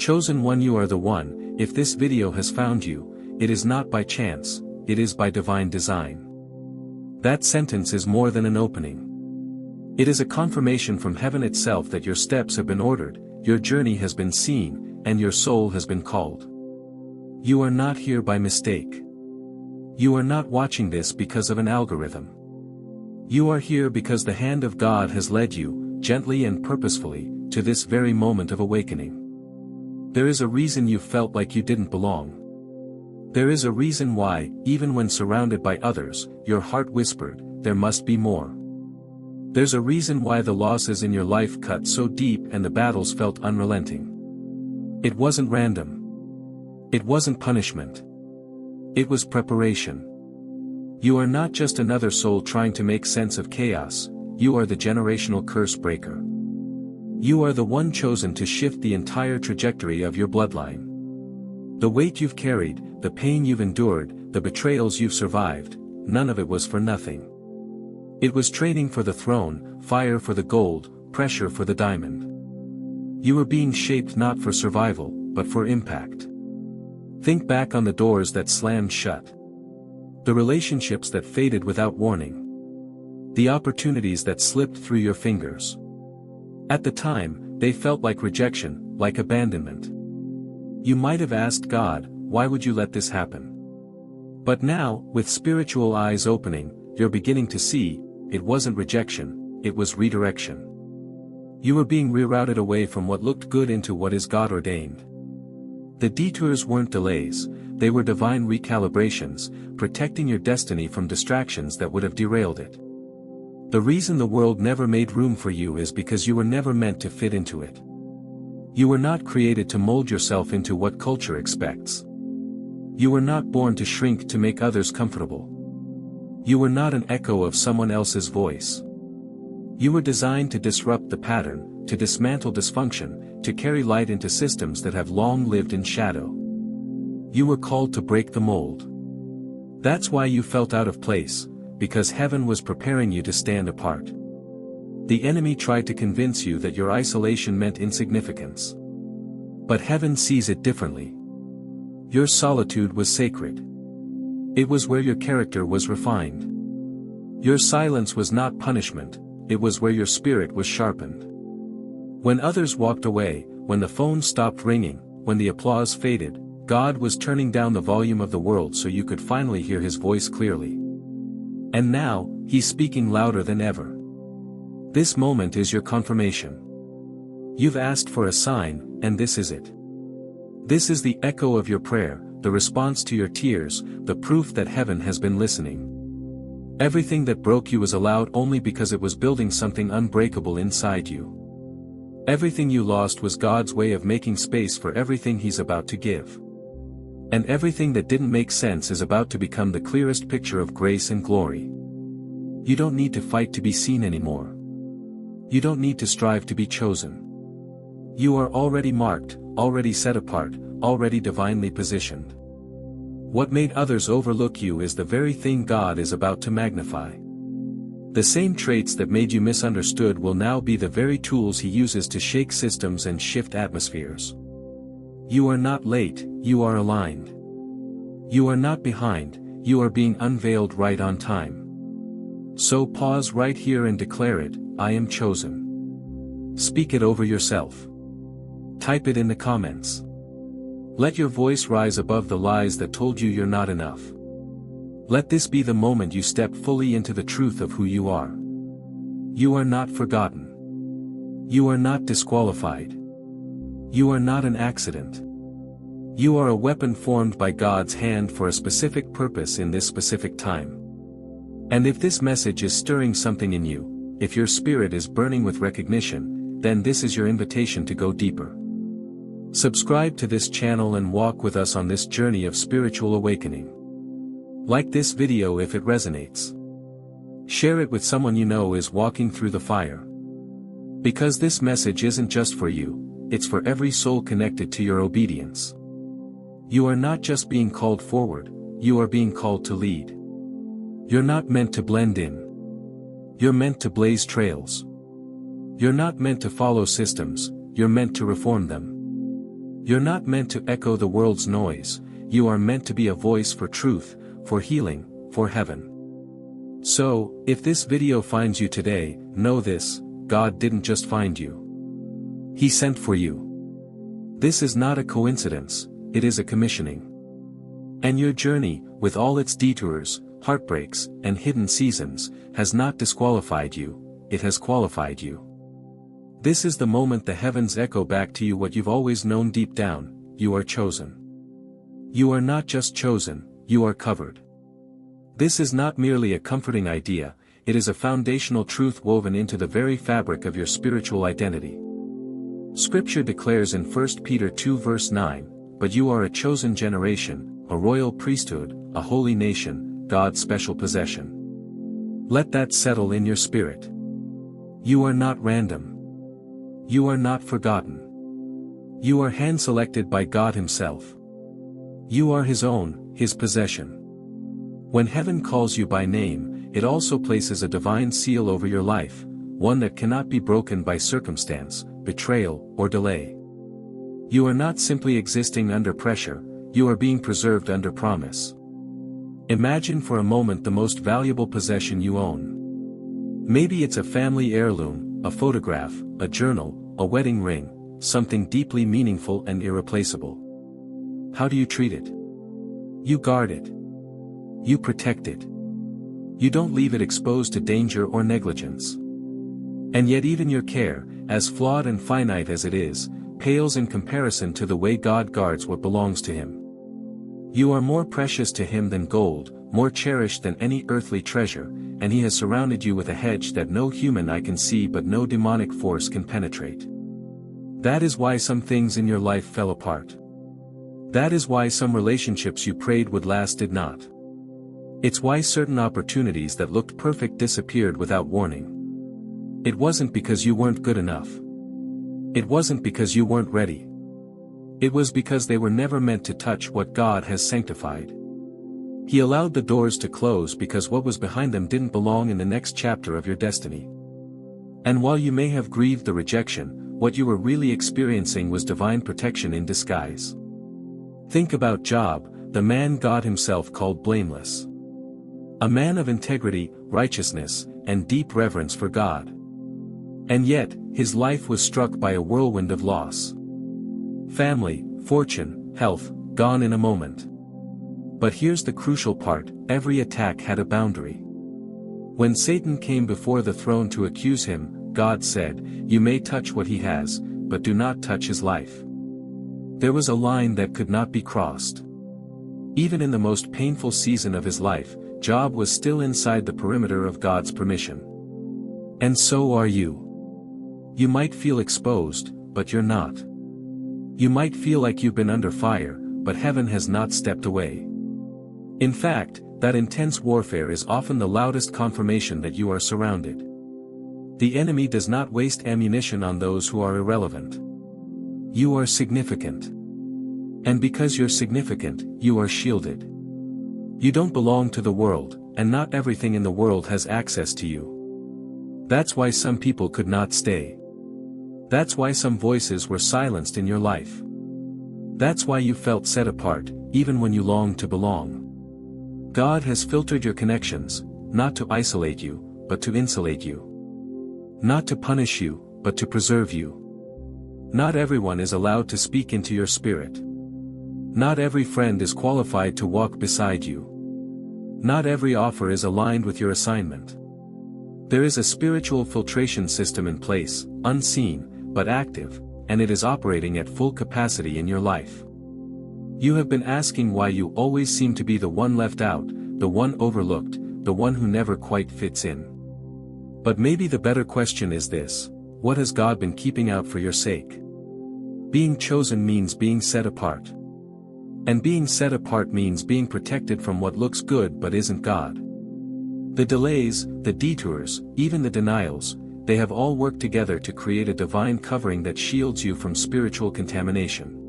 Chosen one, you are the one. If this video has found you, it is not by chance, it is by divine design. That sentence is more than an opening. It is a confirmation from heaven itself that your steps have been ordered, your journey has been seen, and your soul has been called. You are not here by mistake. You are not watching this because of an algorithm. You are here because the hand of God has led you, gently and purposefully, to this very moment of awakening. There is a reason you felt like you didn't belong. There is a reason why, even when surrounded by others, your heart whispered, there must be more. There's a reason why the losses in your life cut so deep and the battles felt unrelenting. It wasn't random. It wasn't punishment. It was preparation. You are not just another soul trying to make sense of chaos, you are the generational curse breaker. You are the one chosen to shift the entire trajectory of your bloodline. The weight you've carried, the pain you've endured, the betrayals you've survived, none of it was for nothing. It was training for the throne, fire for the gold, pressure for the diamond. You were being shaped not for survival, but for impact. Think back on the doors that slammed shut. The relationships that faded without warning. The opportunities that slipped through your fingers. At the time, they felt like rejection, like abandonment. You might have asked God, why would you let this happen? But now, with spiritual eyes opening, you're beginning to see, it wasn't rejection, it was redirection. You were being rerouted away from what looked good into what is God ordained. The detours weren't delays, they were divine recalibrations, protecting your destiny from distractions that would have derailed it. The reason the world never made room for you is because you were never meant to fit into it. You were not created to mold yourself into what culture expects. You were not born to shrink to make others comfortable. You were not an echo of someone else's voice. You were designed to disrupt the pattern, to dismantle dysfunction, to carry light into systems that have long lived in shadow. You were called to break the mold. That's why you felt out of place, because heaven was preparing you to stand apart. The enemy tried to convince you that your isolation meant insignificance. But heaven sees it differently. Your solitude was sacred. It was where your character was refined. Your silence was not punishment, it was where your spirit was sharpened. When others walked away, when the phone stopped ringing, when the applause faded, God was turning down the volume of the world so you could finally hear his voice clearly. And now, he's speaking louder than ever. This moment is your confirmation. You've asked for a sign, and this is it. This is the echo of your prayer, the response to your tears, the proof that heaven has been listening. Everything that broke you was allowed only because it was building something unbreakable inside you. Everything you lost was God's way of making space for everything he's about to give. And everything that didn't make sense is about to become the clearest picture of grace and glory. You don't need to fight to be seen anymore. You don't need to strive to be chosen. You are already marked, already set apart, already divinely positioned. What made others overlook you is the very thing God is about to magnify. The same traits that made you misunderstood will now be the very tools he uses to shake systems and shift atmospheres. You are not late, you are aligned. You are not behind, you are being unveiled right on time. So pause right here and declare it, I am chosen. Speak it over yourself. Type it in the comments. Let your voice rise above the lies that told you you're not enough. Let this be the moment you step fully into the truth of who you are. You are not forgotten. You are not disqualified. You are not an accident. You are a weapon formed by God's hand for a specific purpose in this specific time. And if this message is stirring something in you, if your spirit is burning with recognition, then this is your invitation to go deeper. Subscribe to this channel and walk with us on this journey of spiritual awakening. Like this video if it resonates. Share it with someone you know is walking through the fire. Because this message isn't just for you, it's for every soul connected to your obedience. You are not just being called forward, you are being called to lead. You're not meant to blend in. You're meant to blaze trails. You're not meant to follow systems, you're meant to reform them. You're not meant to echo the world's noise, you are meant to be a voice for truth, for healing, for heaven. So, if this video finds you today, know this: God didn't just find you. He sent for you. This is not a coincidence, it is a commissioning. And your journey, with all its detours, heartbreaks, and hidden seasons, has not disqualified you, it has qualified you. This is the moment the heavens echo back to you what you've always known deep down: you are chosen. You are not just chosen, you are covered. This is not merely a comforting idea, it is a foundational truth woven into the very fabric of your spiritual identity. Scripture declares in 1 Peter 2 verse 9, "But you are a chosen generation, a royal priesthood, a holy nation, God's special possession." Let that settle in your spirit. You are not random. You are not forgotten. You are hand-selected by God Himself. You are His own, His possession. When heaven calls you by name, it also places a divine seal over your life, one that cannot be broken by circumstance, betrayal, or delay. You are not simply existing under pressure, you are being preserved under promise. Imagine for a moment the most valuable possession you own. Maybe it's a family heirloom, a photograph, a journal, a wedding ring, something deeply meaningful and irreplaceable. How do you treat it? You guard it. You protect it. You don't leave it exposed to danger or negligence. And yet even your care, as flawed and finite as it is, pales in comparison to the way God guards what belongs to Him. You are more precious to Him than gold, more cherished than any earthly treasure, and He has surrounded you with a hedge that no human eye can see but no demonic force can penetrate. That is why some things in your life fell apart. That is why some relationships you prayed would last did not. It's why certain opportunities that looked perfect disappeared without warning. It wasn't because you weren't good enough. It wasn't because you weren't ready. It was because they were never meant to touch what God has sanctified. He allowed the doors to close because what was behind them didn't belong in the next chapter of your destiny. And while you may have grieved the rejection, what you were really experiencing was divine protection in disguise. Think about Job, the man God Himself called blameless. A man of integrity, righteousness, and deep reverence for God. And yet, his life was struck by a whirlwind of loss. Family, fortune, health, gone in a moment. But here's the crucial part: every attack had a boundary. When Satan came before the throne to accuse him, God said, "You may touch what he has, but do not touch his life." There was a line that could not be crossed. Even in the most painful season of his life, Job was still inside the perimeter of God's permission. And so are you. You might feel exposed, but you're not. You might feel like you've been under fire, but heaven has not stepped away. In fact, that intense warfare is often the loudest confirmation that you are surrounded. The enemy does not waste ammunition on those who are irrelevant. You are significant. And because you're significant, you are shielded. You don't belong to the world, and not everything in the world has access to you. That's why some people could not stay. That's why some voices were silenced in your life. That's why you felt set apart, even when you longed to belong. God has filtered your connections, not to isolate you, but to insulate you. Not to punish you, but to preserve you. Not everyone is allowed to speak into your spirit. Not every friend is qualified to walk beside you. Not every offer is aligned with your assignment. There is a spiritual filtration system in place, unseen, but active, and it is operating at full capacity in your life. You have been asking why you always seem to be the one left out, the one overlooked, the one who never quite fits in. But maybe the better question is this: what has God been keeping out for your sake? Being chosen means being set apart. And being set apart means being protected from what looks good but isn't God. The delays, the detours, even the denials, they have all worked together to create a divine covering that shields you from spiritual contamination.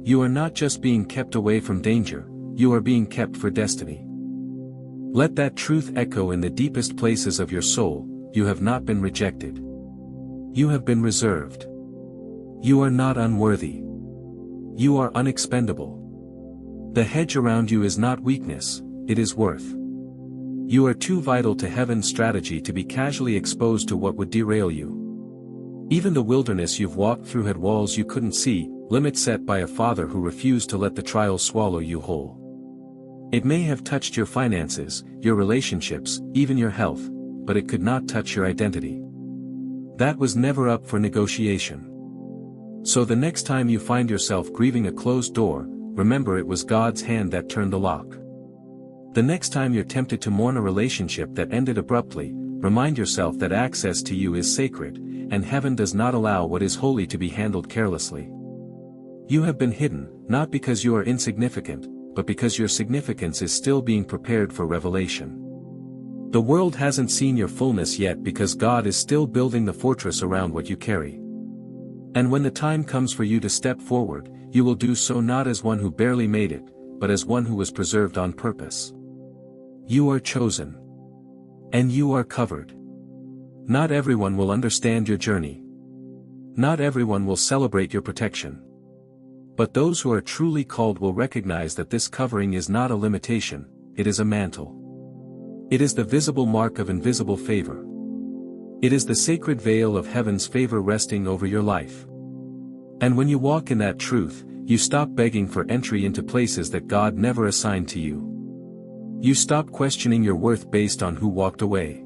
You are not just being kept away from danger, you are being kept for destiny. Let that truth echo in the deepest places of your soul: you have not been rejected. You have been reserved. You are not unworthy. You are unexpendable. The hedge around you is not weakness, it is worth. You are too vital to heaven's strategy to be casually exposed to what would derail you. Even the wilderness you've walked through had walls you couldn't see, limits set by a father who refused to let the trials swallow you whole. It may have touched your finances, your relationships, even your health, but it could not touch your identity. That was never up for negotiation. So the next time you find yourself grieving a closed door, remember it was God's hand that turned the lock. The next time you're tempted to mourn a relationship that ended abruptly, remind yourself that access to you is sacred, and heaven does not allow what is holy to be handled carelessly. You have been hidden, not because you are insignificant, but because your significance is still being prepared for revelation. The world hasn't seen your fullness yet because God is still building the fortress around what you carry. And when the time comes for you to step forward, you will do so not as one who barely made it, but as one who was preserved on purpose. You are chosen. And you are covered. Not everyone will understand your journey. Not everyone will celebrate your protection. But those who are truly called will recognize that this covering is not a limitation, it is a mantle. It is the visible mark of invisible favor. It is the sacred veil of heaven's favor resting over your life. And when you walk in that truth, you stop begging for entry into places that God never assigned to you. You stop questioning your worth based on who walked away.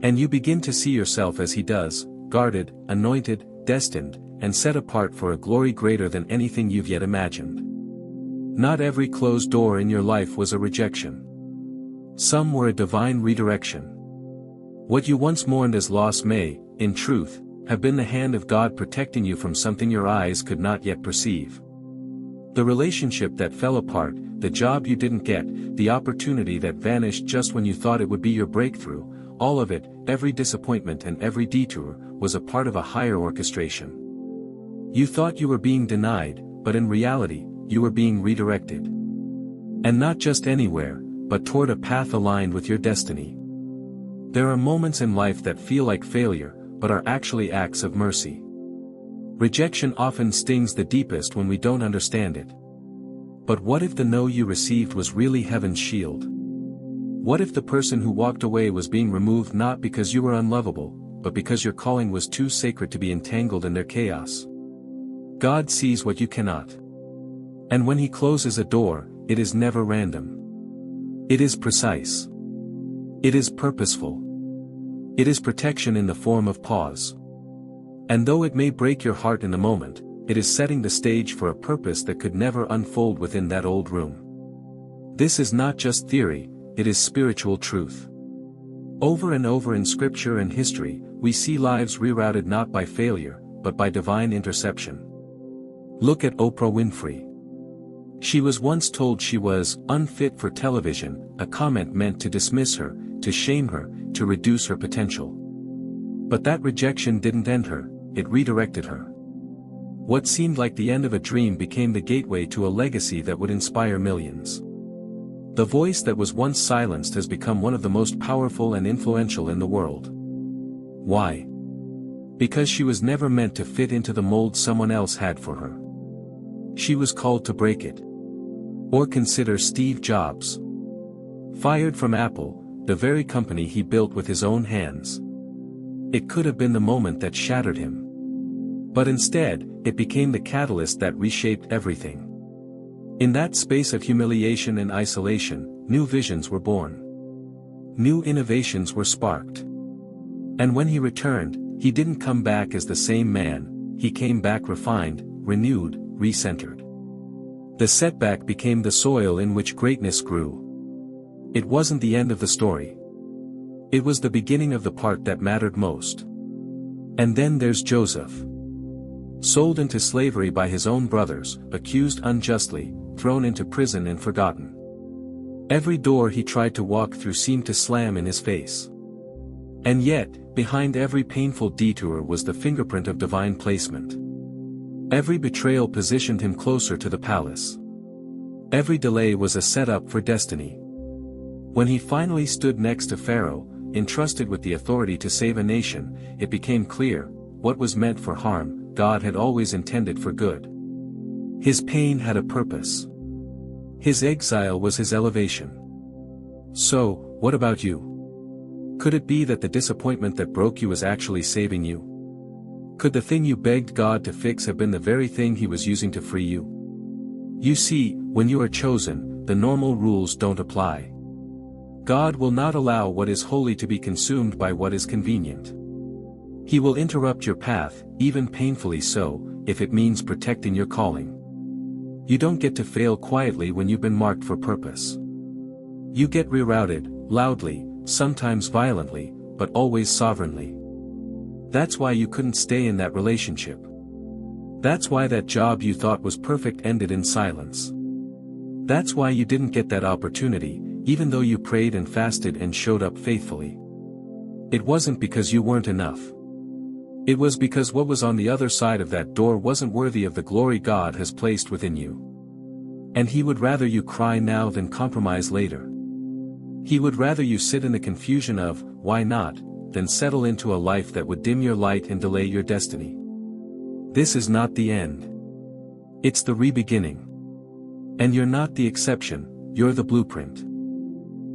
And you begin to see yourself as He does, guarded, anointed, destined, and set apart for a glory greater than anything you've yet imagined. Not every closed door in your life was a rejection. Some were a divine redirection. What you once mourned as loss may, in truth, have been the hand of God protecting you from something your eyes could not yet perceive. The relationship that fell apart, the job you didn't get, the opportunity that vanished just when you thought it would be your breakthrough, all of it, every disappointment and every detour, was a part of a higher orchestration. You thought you were being denied, but in reality, you were being redirected. And not just anywhere, but toward a path aligned with your destiny. There are moments in life that feel like failure, but are actually acts of mercy. Rejection often stings the deepest when we don't understand it. But what if the no you received was really heaven's shield? What if the person who walked away was being removed not because you were unlovable, but because your calling was too sacred to be entangled in their chaos? God sees what you cannot. And when He closes a door, it is never random. It is precise. It is purposeful. It is protection in the form of pause. And though it may break your heart in the moment, it is setting the stage for a purpose that could never unfold within that old room. This is not just theory, it is spiritual truth. Over and over in scripture and history, we see lives rerouted not by failure, but by divine interception. Look at Oprah Winfrey. She was once told she was unfit for television, a comment meant to dismiss her, to shame her, to reduce her potential. But that rejection didn't end her, it redirected her. What seemed like the end of a dream became the gateway to a legacy that would inspire millions. The voice that was once silenced has become one of the most powerful and influential in the world. Why? Because she was never meant to fit into the mold someone else had for her. She was called to break it. Or consider Steve Jobs. Fired from Apple, the very company he built with his own hands. It could have been the moment that shattered him. But instead, it became the catalyst that reshaped everything. In that space of humiliation and isolation, new visions were born. New innovations were sparked. And when he returned, he didn't come back as the same man, he came back refined, renewed, recentered. The setback became the soil in which greatness grew. It wasn't the end of the story. It was the beginning of the part that mattered most. And then there's Joseph. Sold into slavery by his own brothers, accused unjustly, thrown into prison and forgotten. Every door he tried to walk through seemed to slam in his face. And yet, behind every painful detour was the fingerprint of divine placement. Every betrayal positioned him closer to the palace. Every delay was a setup for destiny. When he finally stood next to Pharaoh, entrusted with the authority to save a nation, it became clear, what was meant for harm, God had always intended for good. His pain had a purpose. His exile was his elevation. So, what about you? Could it be that the disappointment that broke you was actually saving you? Could the thing you begged God to fix have been the very thing He was using to free you? You see, when you are chosen, the normal rules don't apply. God will not allow what is holy to be consumed by what is convenient. He will interrupt your path, even painfully so, if it means protecting your calling. You don't get to fail quietly when you've been marked for purpose. You get rerouted, loudly, sometimes violently, but always sovereignly. That's why you couldn't stay in that relationship. That's why that job you thought was perfect ended in silence. That's why you didn't get that opportunity, even though you prayed and fasted and showed up faithfully. It wasn't because you weren't enough. It was because what was on the other side of that door wasn't worthy of the glory God has placed within you. And He would rather you cry now than compromise later. He would rather you sit in the confusion of, why not, than settle into a life that would dim your light and delay your destiny. This is not the end. It's the re-beginning. And you're not the exception, you're the blueprint.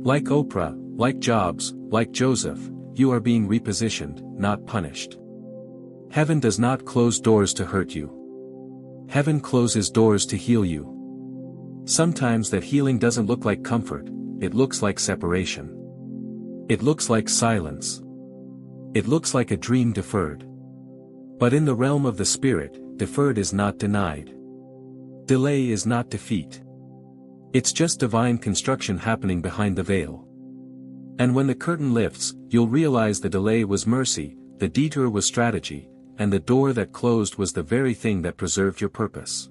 Like Oprah, like Jobs, like Joseph, you are being repositioned, not punished. Heaven does not close doors to hurt you. Heaven closes doors to heal you. Sometimes that healing doesn't look like comfort, it looks like separation. It looks like silence. It looks like a dream deferred. But in the realm of the Spirit, deferred is not denied. Delay is not defeat. It's just divine construction happening behind the veil. And when the curtain lifts, you'll realize the delay was mercy, the detour was strategy, and the door that closed was the very thing that preserved your purpose.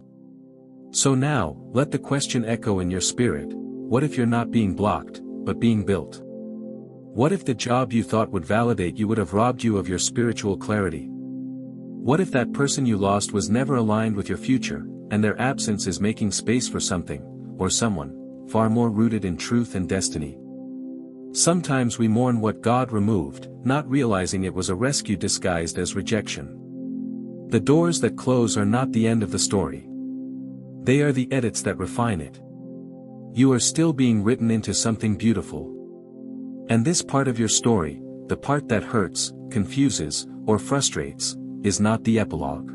So now, let the question echo in your spirit, what if you're not being blocked, but being built? What if the job you thought would validate you would have robbed you of your spiritual clarity? What if that person you lost was never aligned with your future, and their absence is making space for something, or someone, far more rooted in truth and destiny? Sometimes we mourn what God removed, not realizing it was a rescue disguised as rejection. The doors that close are not the end of the story. They are the edits that refine it. You are still being written into something beautiful. And this part of your story, the part that hurts, confuses, or frustrates, is not the epilogue.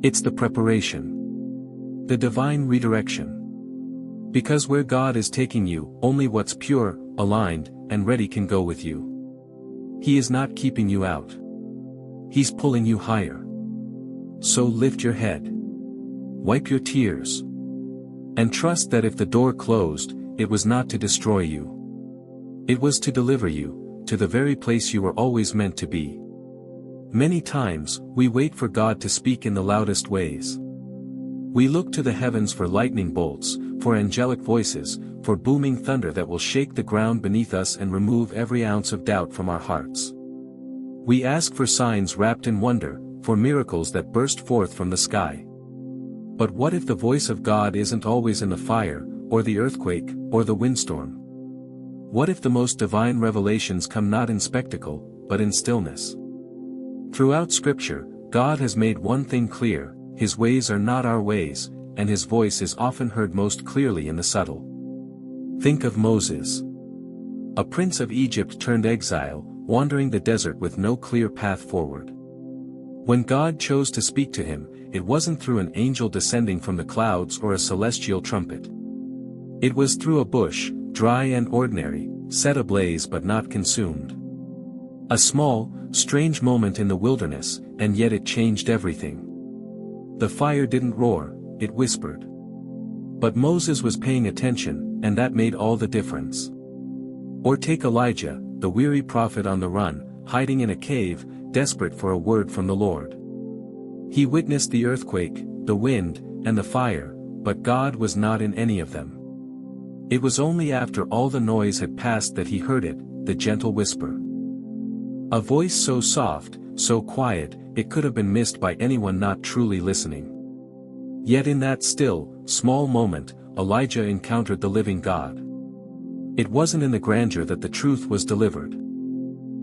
It's the preparation. The divine redirection. Because where God is taking you, only what's pure, aligned, and ready can go with you. He is not keeping you out. He's pulling you higher. So lift your head. Wipe your tears. And trust that if the door closed, it was not to destroy you. It was to deliver you, to the very place you were always meant to be. Many times, we wait for God to speak in the loudest ways. We look to the heavens for lightning bolts, for angelic voices, for booming thunder that will shake the ground beneath us and remove every ounce of doubt from our hearts. We ask for signs wrapped in wonder, for miracles that burst forth from the sky. But what if the voice of God isn't always in the fire, or the earthquake, or the windstorm? What if the most divine revelations come not in spectacle, but in stillness? Throughout Scripture, God has made one thing clear: His ways are not our ways, and His voice is often heard most clearly in the subtle. Think of Moses. A prince of Egypt turned exile, wandering the desert with no clear path forward. When God chose to speak to him, it wasn't through an angel descending from the clouds or a celestial trumpet. It was through a bush, dry and ordinary, set ablaze but not consumed. A small, strange moment in the wilderness, and yet it changed everything. The fire didn't roar, it whispered. But Moses was paying attention, and that made all the difference. Or take Elijah, the weary prophet on the run, hiding in a cave, desperate for a word from the Lord. He witnessed the earthquake, the wind, and the fire, but God was not in any of them. It was only after all the noise had passed that he heard it, the gentle whisper. A voice so soft, so quiet, it could have been missed by anyone not truly listening. Yet in that still, small moment, Elijah encountered the living God. It wasn't in the grandeur that the truth was delivered.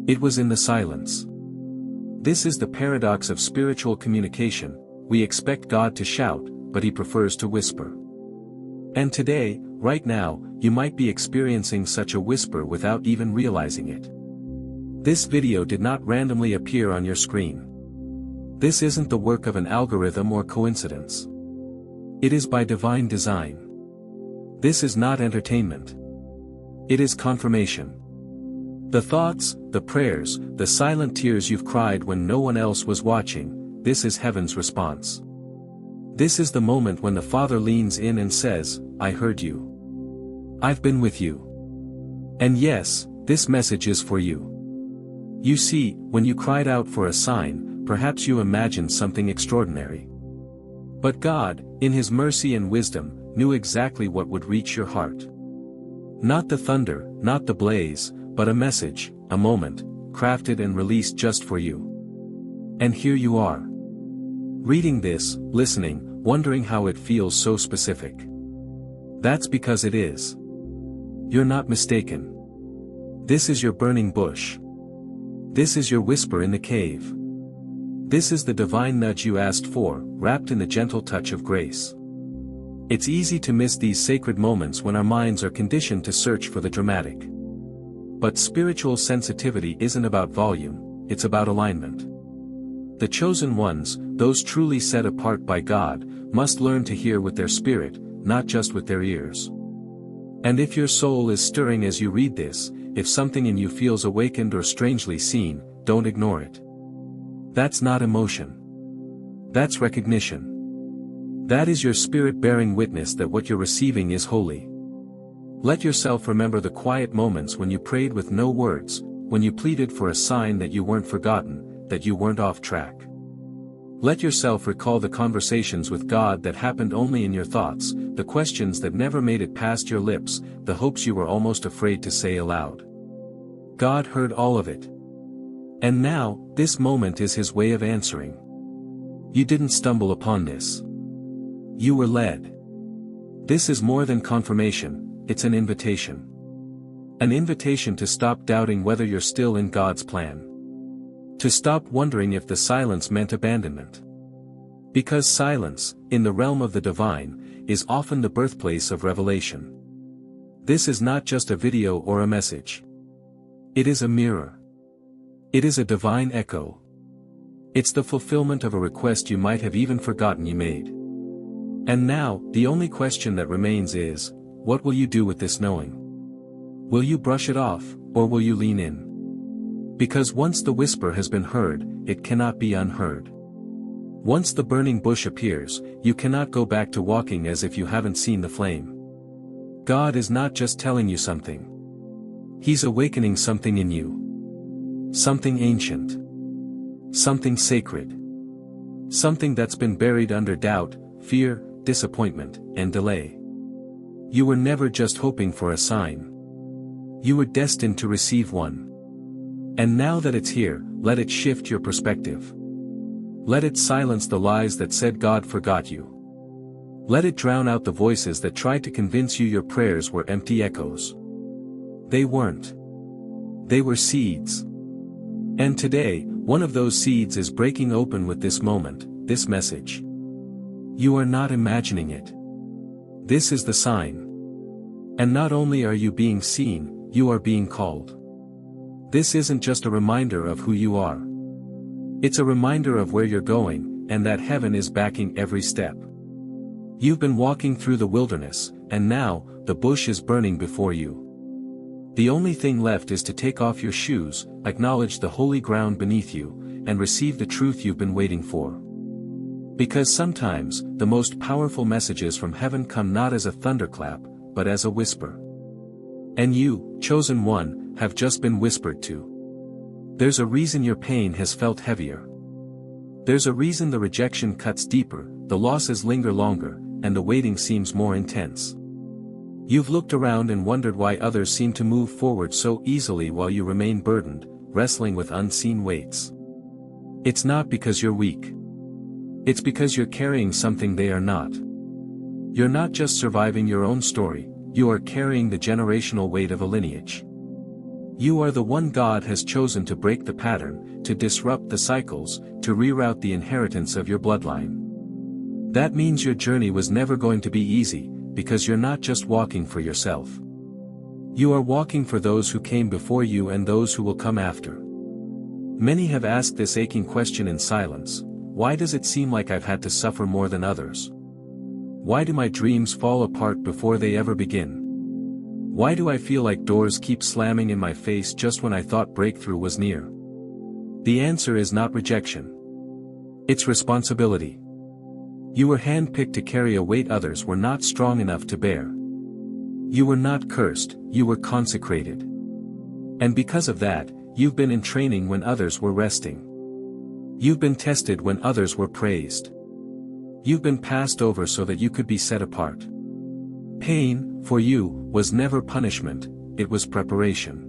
It was in the silence. This is the paradox of spiritual communication: we expect God to shout, but he prefers to whisper. And today, right now, you might be experiencing such a whisper without even realizing it. This video did not randomly appear on your screen. This isn't the work of an algorithm or coincidence. It is by divine design. This is not entertainment. It is confirmation. The thoughts, the prayers, the silent tears you've cried when no one else was watching, this is heaven's response. This is the moment when the Father leans in and says, I heard you. I've been with you. And yes, this message is for you. You see, when you cried out for a sign, perhaps you imagined something extraordinary. But God, in His mercy and wisdom, knew exactly what would reach your heart. Not the thunder, not the blaze, but a message, a moment, crafted and released just for you. And here you are. Reading this, listening, wondering how it feels so specific. That's because it is. You're not mistaken. This is your burning bush. This is your whisper in the cave. This is the divine nudge you asked for, wrapped in the gentle touch of grace. It's easy to miss these sacred moments when our minds are conditioned to search for the dramatic. But spiritual sensitivity isn't about volume, it's about alignment. The chosen ones, those truly set apart by God, must learn to hear with their spirit, not just with their ears. And if your soul is stirring as you read this, if something in you feels awakened or strangely seen, don't ignore it. That's not emotion. That's recognition. That is your spirit bearing witness that what you're receiving is holy. Let yourself remember the quiet moments when you prayed with no words, when you pleaded for a sign that you weren't forgotten, that you weren't off track. Let yourself recall the conversations with God that happened only in your thoughts, the questions that never made it past your lips, the hopes you were almost afraid to say aloud. God heard all of it. And now, this moment is His way of answering. You didn't stumble upon this. You were led. This is more than confirmation, it's an invitation. An invitation to stop doubting whether you're still in God's plan. To stop wondering if the silence meant abandonment. Because silence, in the realm of the divine, is often the birthplace of revelation. This is not just a video or a message. It is a mirror. It is a divine echo. It's the fulfillment of a request you might have even forgotten you made. And now, the only question that remains is, what will you do with this knowing? Will you brush it off, or will you lean in? Because once the whisper has been heard, it cannot be unheard. Once the burning bush appears, you cannot go back to walking as if you haven't seen the flame. God is not just telling you something. He's awakening something in you. Something ancient. Something sacred. Something that's been buried under doubt, fear, disappointment, and delay. You were never just hoping for a sign. You were destined to receive one. And now that it's here, let it shift your perspective. Let it silence the lies that said God forgot you. Let it drown out the voices that tried to convince you your prayers were empty echoes. They weren't. They were seeds. And today, one of those seeds is breaking open with this moment, this message. You are not imagining it. This is the sign. And not only are you being seen, you are being called. This isn't just a reminder of who you are. It's a reminder of where you're going, and that heaven is backing every step. You've been walking through the wilderness, and now, the bush is burning before you. The only thing left is to take off your shoes, acknowledge the holy ground beneath you, and receive the truth you've been waiting for. Because sometimes, the most powerful messages from heaven come not as a thunderclap, but as a whisper. And you, chosen one, have just been whispered to. There's a reason your pain has felt heavier. There's a reason the rejection cuts deeper, the losses linger longer, and the waiting seems more intense. You've looked around and wondered why others seem to move forward so easily while you remain burdened, wrestling with unseen weights. It's not because you're weak. It's because you're carrying something they are not. You're not just surviving your own story, you are carrying the generational weight of a lineage. You are the one God has chosen to break the pattern, to disrupt the cycles, to reroute the inheritance of your bloodline. That means your journey was never going to be easy, because you're not just walking for yourself. You are walking for those who came before you and those who will come after. Many have asked this aching question in silence: why does it seem like I've had to suffer more than others? Why do my dreams fall apart before they ever begin? Why do I feel like doors keep slamming in my face just when I thought breakthrough was near? The answer is not rejection. It's responsibility. You were handpicked to carry a weight others were not strong enough to bear. You were not cursed, you were consecrated. And because of that, you've been in training when others were resting. You've been tested when others were praised. You've been passed over so that you could be set apart. Pain, for you, was never punishment, it was preparation.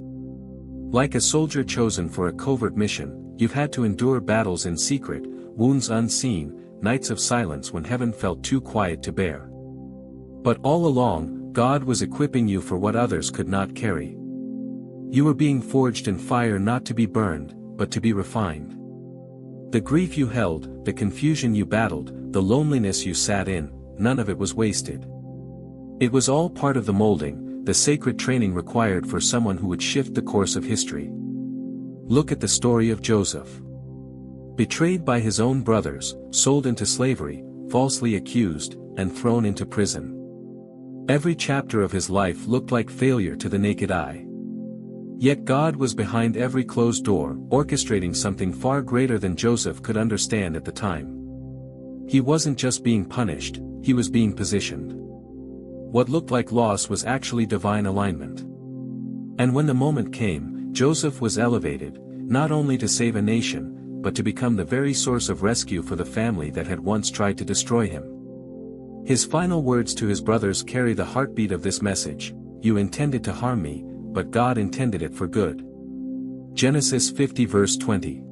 Like a soldier chosen for a covert mission, you've had to endure battles in secret, wounds unseen, nights of silence when heaven felt too quiet to bear. But all along, God was equipping you for what others could not carry. You were being forged in fire not to be burned, but to be refined. The grief you held, the confusion you battled, the loneliness you sat in, none of it was wasted. It was all part of the molding, the sacred training required for someone who would shift the course of history. Look at the story of Joseph. Betrayed by his own brothers, sold into slavery, falsely accused, and thrown into prison. Every chapter of his life looked like failure to the naked eye. Yet God was behind every closed door, orchestrating something far greater than Joseph could understand at the time. He wasn't just being punished, he was being positioned. What looked like loss was actually divine alignment. And when the moment came, Joseph was elevated, not only to save a nation, but to become the very source of rescue for the family that had once tried to destroy him. His final words to his brothers carry the heartbeat of this message: "You intended to harm me, but God intended it for good." Genesis 50 verse 20.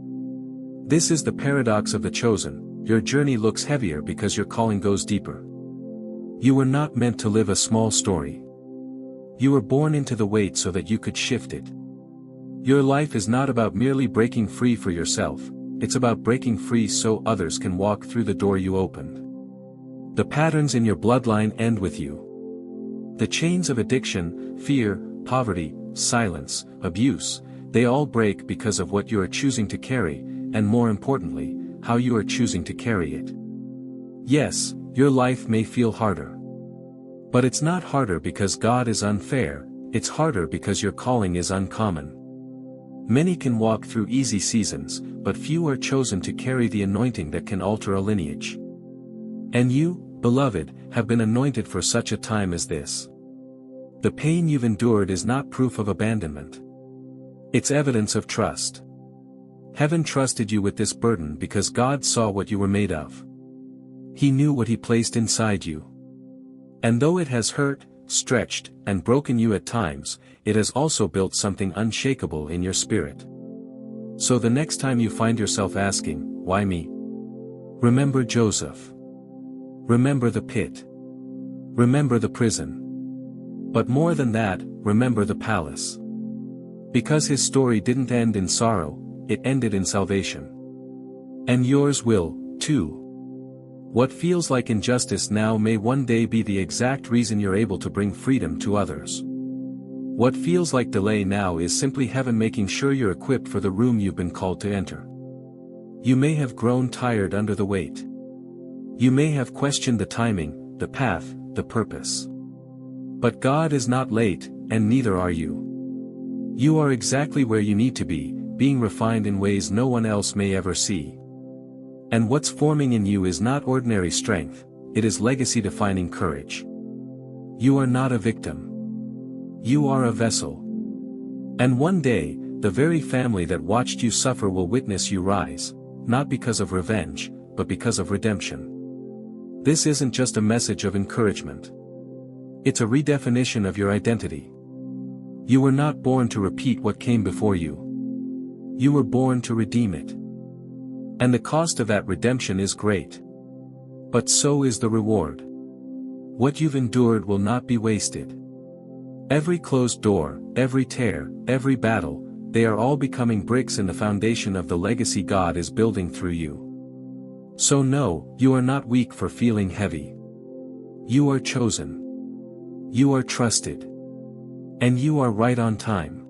This is the paradox of the chosen: your journey looks heavier because your calling goes deeper. You were not meant to live a small story. You were born into the weight so that you could shift it. Your life is not about merely breaking free for yourself, it's about breaking free so others can walk through the door you opened. The patterns in your bloodline end with you. The chains of addiction, fear, poverty, silence, abuse, they all break because of what you are choosing to carry, and more importantly, how you are choosing to carry it. Yes, your life may feel harder. But it's not harder because God is unfair, it's harder because your calling is uncommon. Many can walk through easy seasons, but few are chosen to carry the anointing that can alter a lineage. And you, beloved, have been anointed for such a time as this. The pain you've endured is not proof of abandonment. It's evidence of trust. Heaven trusted you with this burden because God saw what you were made of. He knew what He placed inside you. And though it has hurt, stretched, and broken you at times, it has also built something unshakable in your spirit. So the next time you find yourself asking, "Why me?" remember Joseph. Remember the pit. Remember the prison. But more than that, remember the palace. Because his story didn't end in sorrow, it ended in salvation. And yours will, too. What feels like injustice now may one day be the exact reason you're able to bring freedom to others. What feels like delay now is simply heaven making sure you're equipped for the room you've been called to enter. You may have grown tired under the weight. You may have questioned the timing, the path, the purpose. But God is not late, and neither are you. You are exactly where you need to be, being refined in ways no one else may ever see. And what's forming in you is not ordinary strength, it is legacy-defining courage. You are not a victim. You are a vessel. And one day, the very family that watched you suffer will witness you rise, not because of revenge, but because of redemption. This isn't just a message of encouragement. It's a redefinition of your identity. You were not born to repeat what came before you. You were born to redeem it. And the cost of that redemption is great. But so is the reward. What you've endured will not be wasted. Every closed door, every tear, every battle, they are all becoming bricks in the foundation of the legacy God is building through you. So no, you are not weak for feeling heavy. You are chosen. You are trusted. And you are right on time.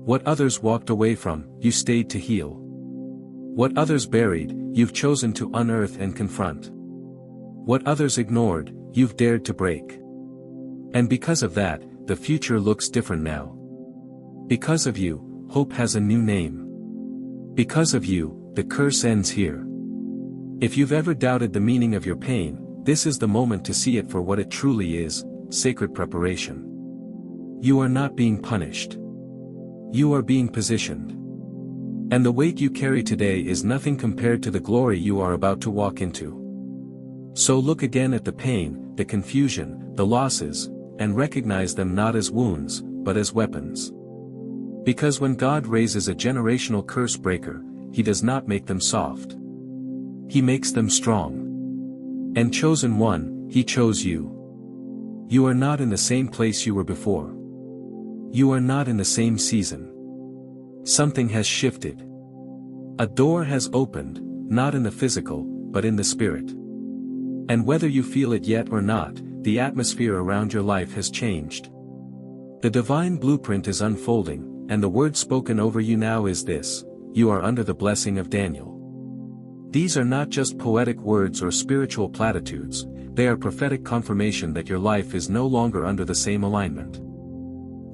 What others walked away from, you stayed to heal. What others buried, you've chosen to unearth and confront. What others ignored, you've dared to break. And because of that, the future looks different now. Because of you, hope has a new name. Because of you, the curse ends here. If you've ever doubted the meaning of your pain, this is the moment to see it for what it truly is, sacred preparation. You are not being punished. You are being positioned. And the weight you carry today is nothing compared to the glory you are about to walk into. So look again at the pain, the confusion, the losses, and recognize them not as wounds, but as weapons. Because when God raises a generational curse breaker, He does not make them soft. He makes them strong. And chosen one, He chose you. You are not in the same place you were before. You are not in the same season. Something has shifted. A door has opened, not in the physical, but in the spirit. And whether you feel it yet or not, the atmosphere around your life has changed. The divine blueprint is unfolding, and the word spoken over you now is this: you are under the blessing of Daniel. These are not just poetic words or spiritual platitudes, they are prophetic confirmation that your life is no longer under the same alignment.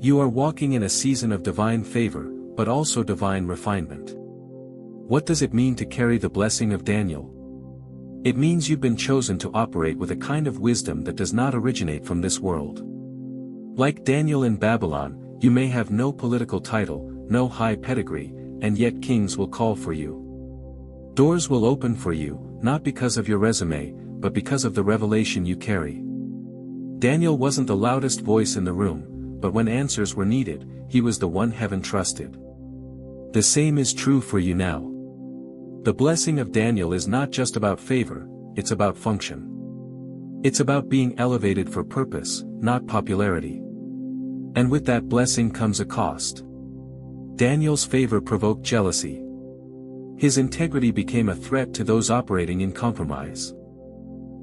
You are walking in a season of divine favor, but also divine refinement. What does it mean to carry the blessing of Daniel? It means you've been chosen to operate with a kind of wisdom that does not originate from this world. Like Daniel in Babylon, you may have no political title, no high pedigree, and yet kings will call for you. Doors will open for you, not because of your resume, but because of the revelation you carry. Daniel wasn't the loudest voice in the room, but when answers were needed, he was the one heaven trusted. The same is true for you now. The blessing of Daniel is not just about favor, it's about function. It's about being elevated for purpose, not popularity. And with that blessing comes a cost. Daniel's favor provoked jealousy. His integrity became a threat to those operating in compromise.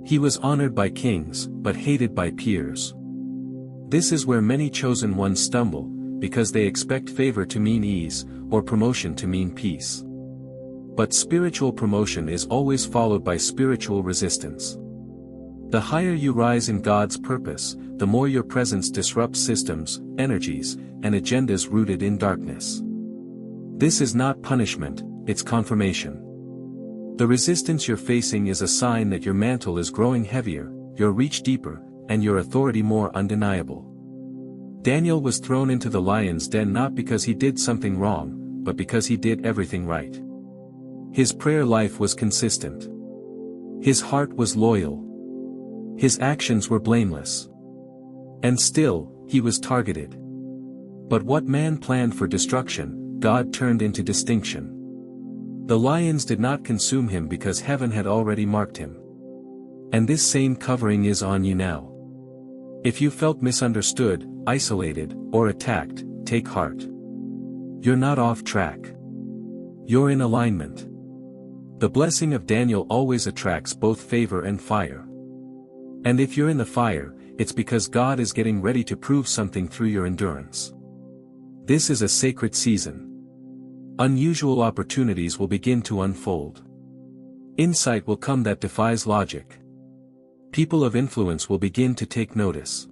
He was honored by kings, but hated by peers. This is where many chosen ones stumble, because they expect favor to mean ease, or promotion to mean peace. But spiritual promotion is always followed by spiritual resistance. The higher you rise in God's purpose, the more your presence disrupts systems, energies, and agendas rooted in darkness. This is not punishment, it's confirmation. The resistance you're facing is a sign that your mantle is growing heavier, your reach deeper, and your authority more undeniable. Daniel was thrown into the lion's den not because he did something wrong, but because he did everything right. His prayer life was consistent. His heart was loyal. His actions were blameless. And still, he was targeted. But what man planned for destruction, God turned into distinction. The lions did not consume him because heaven had already marked him. And this same covering is on you now. If you felt misunderstood, isolated, or attacked, take heart. You're not off track. You're in alignment. The blessing of Daniel always attracts both favor and fire. And if you're in the fire, it's because God is getting ready to prove something through your endurance. This is a sacred season. Unusual opportunities will begin to unfold. Insight will come that defies logic. People of influence will begin to take notice.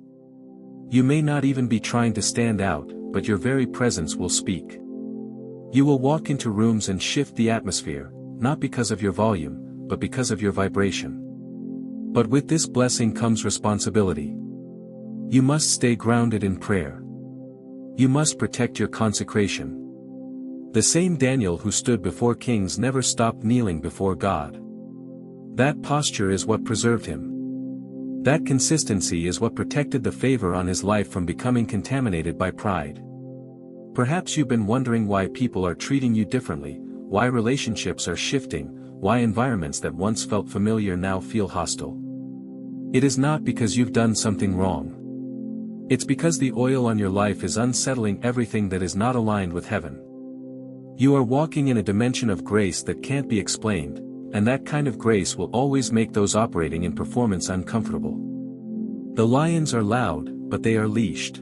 You may not even be trying to stand out, but your very presence will speak. You will walk into rooms and shift the atmosphere, not because of your volume, but because of your vibration. But with this blessing comes responsibility. You must stay grounded in prayer. You must protect your consecration. The same Daniel who stood before kings never stopped kneeling before God. That posture is what preserved him. That consistency is what protected the favor on his life from becoming contaminated by pride. Perhaps you've been wondering why people are treating you differently, why relationships are shifting, why environments that once felt familiar now feel hostile. It is not because you've done something wrong. It's because the oil on your life is unsettling everything that is not aligned with heaven. You are walking in a dimension of grace that can't be explained, and that kind of grace will always make those operating in performance uncomfortable. The lions are loud, but they are leashed.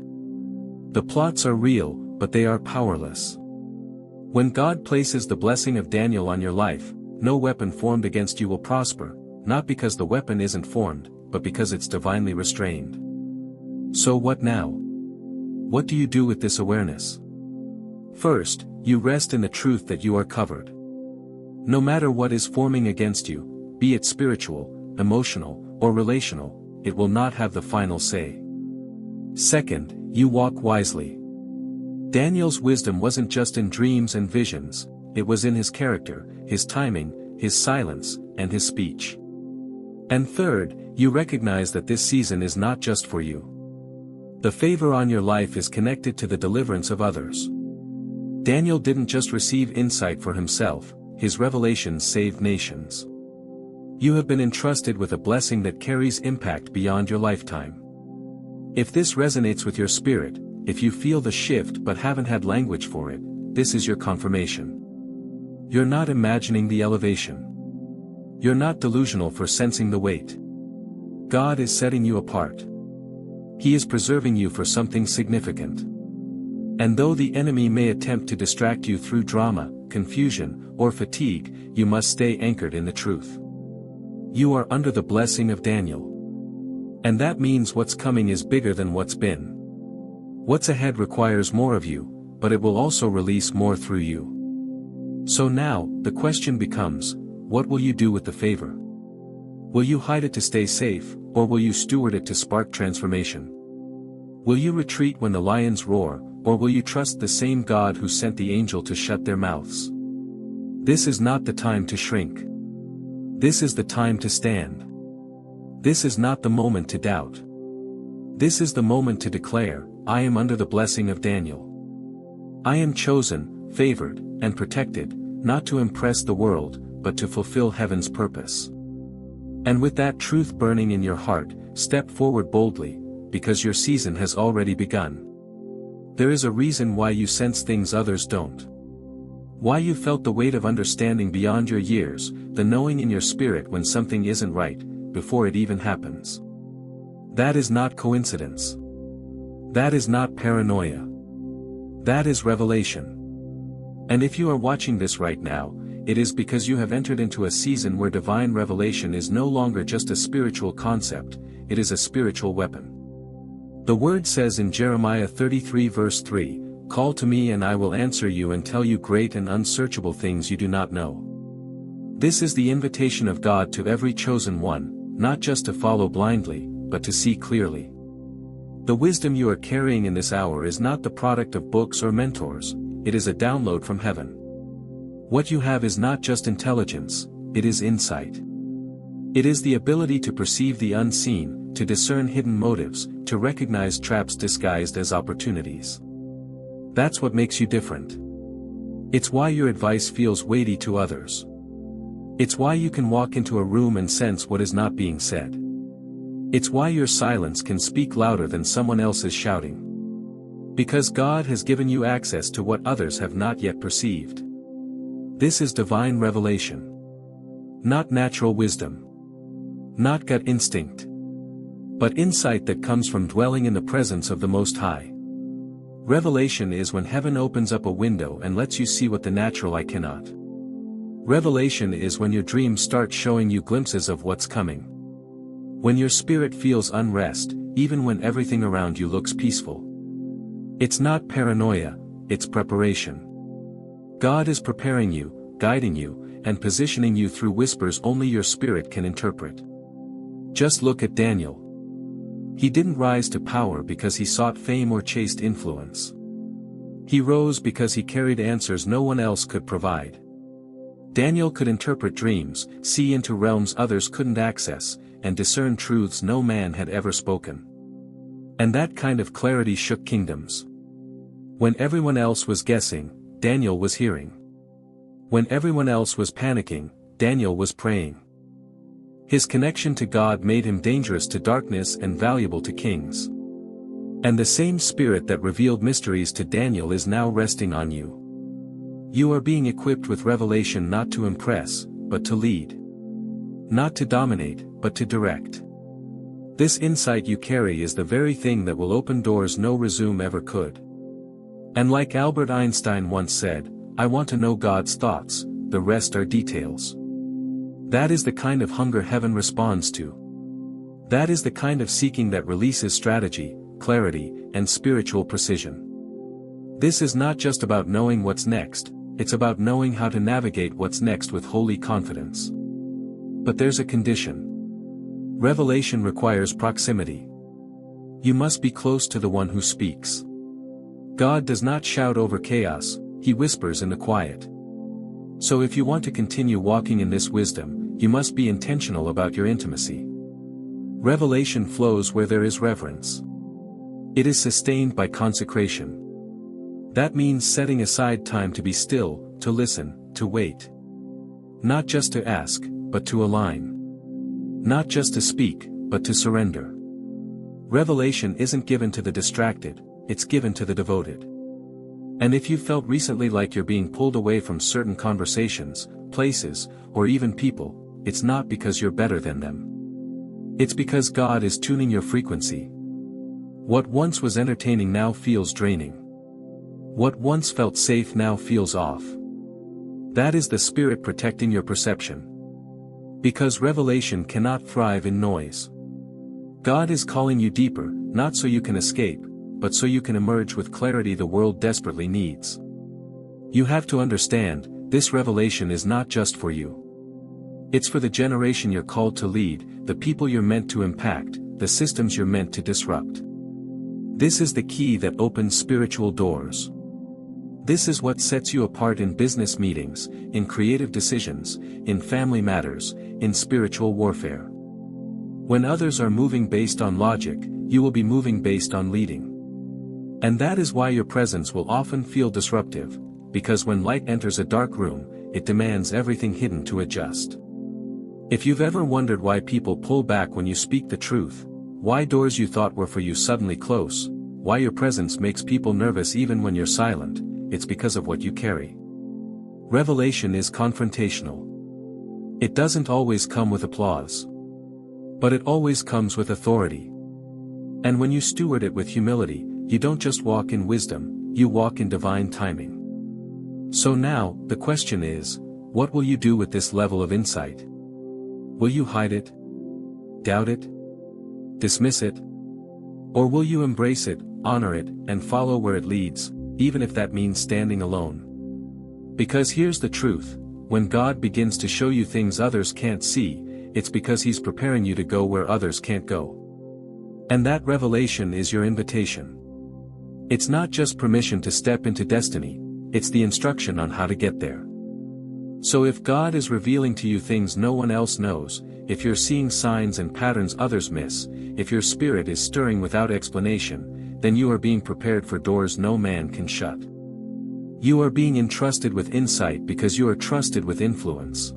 The plots are real, but they are powerless. When God places the blessing of Daniel on your life, no weapon formed against you will prosper, not because the weapon isn't formed, but because it's divinely restrained. So what now? What do you do with this awareness? First, you rest in the truth that you are covered. No matter what is forming against you, be it spiritual, emotional, or relational, it will not have the final say. Second, you walk wisely. Daniel's wisdom wasn't just in dreams and visions, it was in his character, his timing, his silence, and his speech. And third, you recognize that this season is not just for you. The favor on your life is connected to the deliverance of others. Daniel didn't just receive insight for himself, his revelations saved nations. You have been entrusted with a blessing that carries impact beyond your lifetime. If this resonates with your spirit, if you feel the shift but haven't had language for it, this is your confirmation. You're not imagining the elevation. You're not delusional for sensing the weight. God is setting you apart. He is preserving you for something significant. And though the enemy may attempt to distract you through drama, confusion, or fatigue, you must stay anchored in the truth. You are under the blessing of Daniel. And that means what's coming is bigger than what's been. What's ahead requires more of you, but it will also release more through you. So now, the question becomes, what will you do with the favor? Will you hide it to stay safe, or will you steward it to spark transformation? Will you retreat when the lions roar, or will you trust the same God who sent the angel to shut their mouths? This is not the time to shrink. This is the time to stand. This is not the moment to doubt. This is the moment to declare, I am under the blessing of Daniel. I am chosen, favored, and protected, not to impress the world, but to fulfill heaven's purpose. And with that truth burning in your heart, step forward boldly, because your season has already begun. There is a reason why you sense things others don't. Why you felt the weight of understanding beyond your years, the knowing in your spirit when something isn't right, before it even happens. That is not coincidence. That is not paranoia. That is revelation. And if you are watching this right now, it is because you have entered into a season where divine revelation is no longer just a spiritual concept, it is a spiritual weapon. The word says in Jeremiah 33 verse 3, "Call to me and I will answer you and tell you great and unsearchable things you do not know." This is the invitation of God to every chosen one, not just to follow blindly, but to see clearly. The wisdom you are carrying in this hour is not the product of books or mentors, it is a download from heaven. What you have is not just intelligence, it is insight. It is the ability to perceive the unseen, to discern hidden motives, to recognize traps disguised as opportunities. That's what makes you different. It's why your advice feels weighty to others. It's why you can walk into a room and sense what is not being said. It's why your silence can speak louder than someone else's shouting. Because God has given you access to what others have not yet perceived. This is divine revelation. Not natural wisdom. Not gut instinct. But insight that comes from dwelling in the presence of the Most High. Revelation is when heaven opens up a window and lets you see what the natural eye cannot. Revelation is when your dreams start showing you glimpses of what's coming. When your spirit feels unrest, even when everything around you looks peaceful. It's not paranoia, it's preparation. God is preparing you, guiding you, and positioning you through whispers only your spirit can interpret. Just look at Daniel. He didn't rise to power because he sought fame or chased influence. He rose because he carried answers no one else could provide. Daniel could interpret dreams, see into realms others couldn't access, and discern truths no man had ever spoken. And that kind of clarity shook kingdoms. When everyone else was guessing, Daniel was hearing. When everyone else was panicking, Daniel was praying. His connection to God made him dangerous to darkness and valuable to kings. And the same spirit that revealed mysteries to Daniel is now resting on you. You are being equipped with revelation not to impress, but to lead. Not to dominate, but to direct. This insight you carry is the very thing that will open doors no resume ever could. And like Albert Einstein once said, I want to know God's thoughts, the rest are details. That is the kind of hunger heaven responds to. That is the kind of seeking that releases strategy, clarity, and spiritual precision. This is not just about knowing what's next, it's about knowing how to navigate what's next with holy confidence. But there's a condition. Revelation requires proximity. You must be close to the one who speaks. God does not shout over chaos, he whispers in the quiet. So if you want to continue walking in this wisdom, you must be intentional about your intimacy. Revelation flows where there is reverence. It is sustained by consecration. That means setting aside time to be still, to listen, to wait. Not just to ask, but to align. Not just to speak, but to surrender. Revelation isn't given to the distracted, it's given to the devoted. And if you felt recently like you're being pulled away from certain conversations, places, or even people, it's not because you're better than them. It's because God is tuning your frequency. What once was entertaining now feels draining. What once felt safe now feels off. That is the Spirit protecting your perception. Because revelation cannot thrive in noise. God is calling you deeper, not so you can escape, but so you can emerge with clarity the world desperately needs. You have to understand, this revelation is not just for you. It's for the generation you're called to lead, the people you're meant to impact, the systems you're meant to disrupt. This is the key that opens spiritual doors. This is what sets you apart in business meetings, in creative decisions, in family matters, in spiritual warfare. When others are moving based on logic, you will be moving based on leading. And that is why your presence will often feel disruptive, because when light enters a dark room, it demands everything hidden to adjust. If you've ever wondered why people pull back when you speak the truth, why doors you thought were for you suddenly close, why your presence makes people nervous even when you're silent, it's because of what you carry. Revelation is confrontational. It doesn't always come with applause. But it always comes with authority. And when you steward it with humility, you don't just walk in wisdom, you walk in divine timing. So now, the question is, what will you do with this level of insight? Will you hide it? Doubt it? Dismiss it? Or will you embrace it, honor it, and follow where it leads, even if that means standing alone? Because here's the truth, when God begins to show you things others can't see, it's because He's preparing you to go where others can't go. And that revelation is your invitation. It's not just permission to step into destiny, it's the instruction on how to get there. So if God is revealing to you things no one else knows, if you're seeing signs and patterns others miss, if your spirit is stirring without explanation, then you are being prepared for doors no man can shut. You are being entrusted with insight because you are trusted with influence.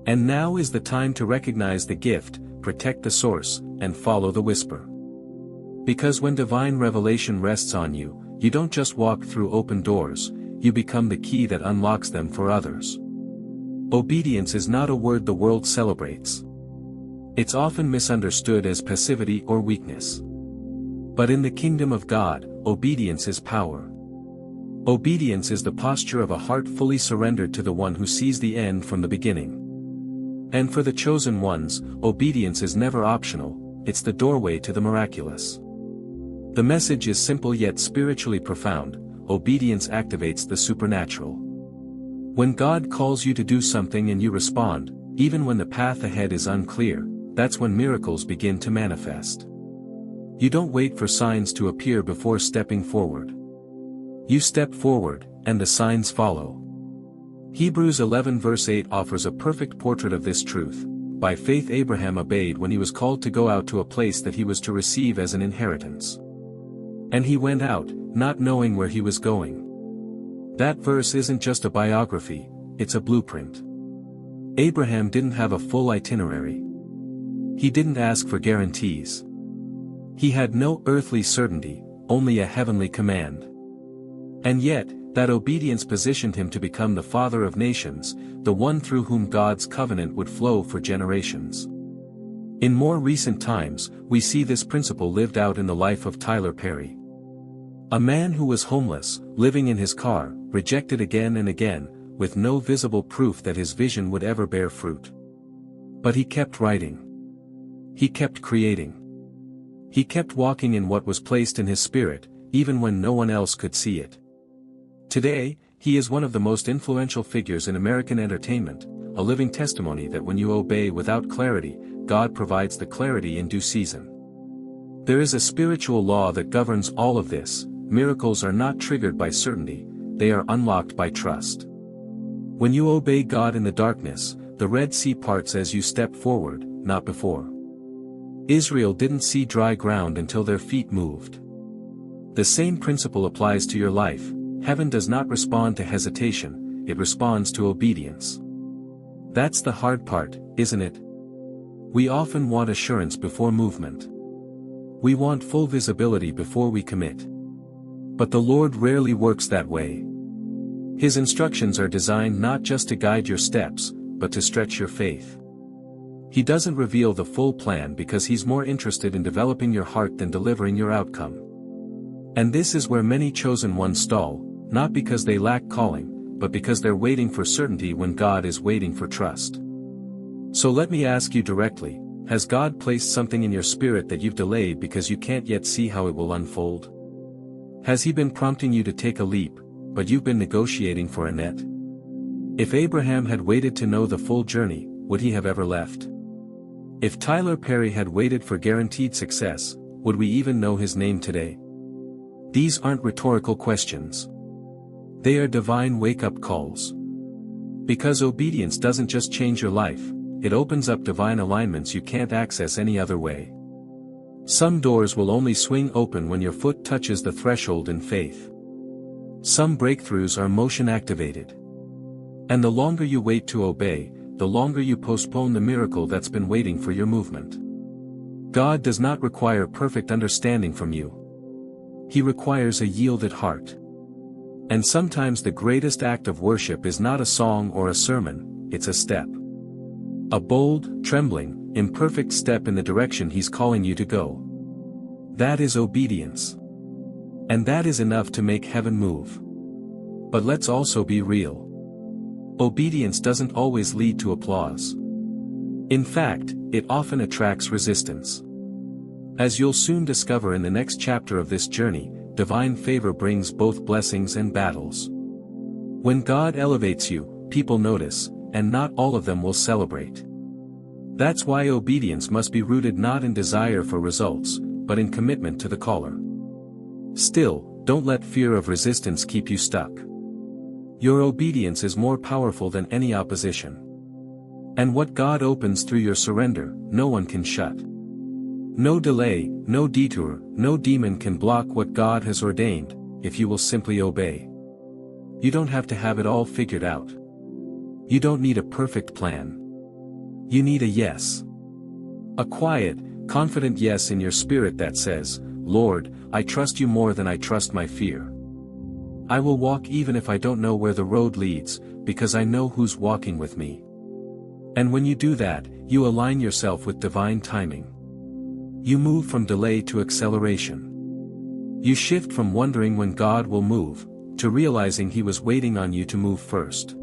And now is the time to recognize the gift, protect the source, and follow the whisper. Because when divine revelation rests on you, you don't just walk through open doors, you become the key that unlocks them for others. Obedience is not a word the world celebrates. It's often misunderstood as passivity or weakness. But in the kingdom of God, obedience is power. Obedience is the posture of a heart fully surrendered to the one who sees the end from the beginning. And for the chosen ones, obedience is never optional, it's the doorway to the miraculous. The message is simple yet spiritually profound: obedience activates the supernatural. When God calls you to do something and you respond, even when the path ahead is unclear, that's when miracles begin to manifest. You don't wait for signs to appear before stepping forward. You step forward, and the signs follow. Hebrews 11 verse 8 offers a perfect portrait of this truth. By faith Abraham obeyed when he was called to go out to a place that he was to receive as an inheritance. And he went out, not knowing where he was going. That verse isn't just a biography, it's a blueprint. Abraham didn't have a full itinerary. He didn't ask for guarantees. He had no earthly certainty, only a heavenly command. And yet, That obedience positioned him to become the father of nations, the one through whom God's covenant would flow for generations. In more recent times, we see this principle lived out in the life of Tyler Perry. A man who was homeless, living in his car, rejected again and again, with no visible proof that his vision would ever bear fruit. But he kept writing. He kept creating. He kept walking in what was placed in his spirit, even when no one else could see it. Today, he is one of the most influential figures in American entertainment, a living testimony that when you obey without clarity, God provides the clarity in due season. There is a spiritual law that governs all of this. Miracles are not triggered by certainty, they are unlocked by trust. When you obey God in the darkness, the Red Sea parts as you step forward, not before. Israel didn't see dry ground until their feet moved. The same principle applies to your life. Heaven does not respond to hesitation, it responds to obedience. That's the hard part, isn't it? We often want assurance before movement. We want full visibility before we commit. But the Lord rarely works that way. His instructions are designed not just to guide your steps, but to stretch your faith. He doesn't reveal the full plan because he's more interested in developing your heart than delivering your outcome. And this is where many chosen ones stall, not because they lack calling, but because they're waiting for certainty when God is waiting for trust. So let me ask you directly, has God placed something in your spirit that you've delayed because you can't yet see how it will unfold? Has He been prompting you to take a leap, but you've been negotiating for a net? If Abraham had waited to know the full journey, would he have ever left? If Tyler Perry had waited for guaranteed success, would we even know his name today? These aren't rhetorical questions. They are divine wake-up calls. Because obedience doesn't just change your life, it opens up divine alignments you can't access any other way. Some doors will only swing open when your foot touches the threshold in faith. Some breakthroughs are motion-activated. And the longer you wait to obey, the longer you postpone the miracle that's been waiting for your movement. God does not require perfect understanding from you. He requires a yielded heart. And sometimes the greatest act of worship is not a song or a sermon, it's a step. A bold, trembling, imperfect step in the direction He's calling you to go. That is obedience. And that is enough to make heaven move. But let's also be real. Obedience doesn't always lead to applause. In fact, it often attracts resistance. As you'll soon discover in the next chapter of this journey, divine favor brings both blessings and battles. When God elevates you, people notice, and not all of them will celebrate. That's why obedience must be rooted not in desire for results, but in commitment to the caller. Still, don't let fear of resistance keep you stuck. Your obedience is more powerful than any opposition. And what God opens through your surrender, no one can shut. No delay, no detour, no demon can block what God has ordained, if you will simply obey. You don't have to have it all figured out. You don't need a perfect plan. You need a yes. A quiet, confident yes in your spirit that says, Lord, I trust you more than I trust my fear. I will walk even if I don't know where the road leads, because I know who's walking with me. And when you do that, you align yourself with divine timing. You move from delay to acceleration. You shift from wondering when God will move, to realizing He was waiting on you to move first.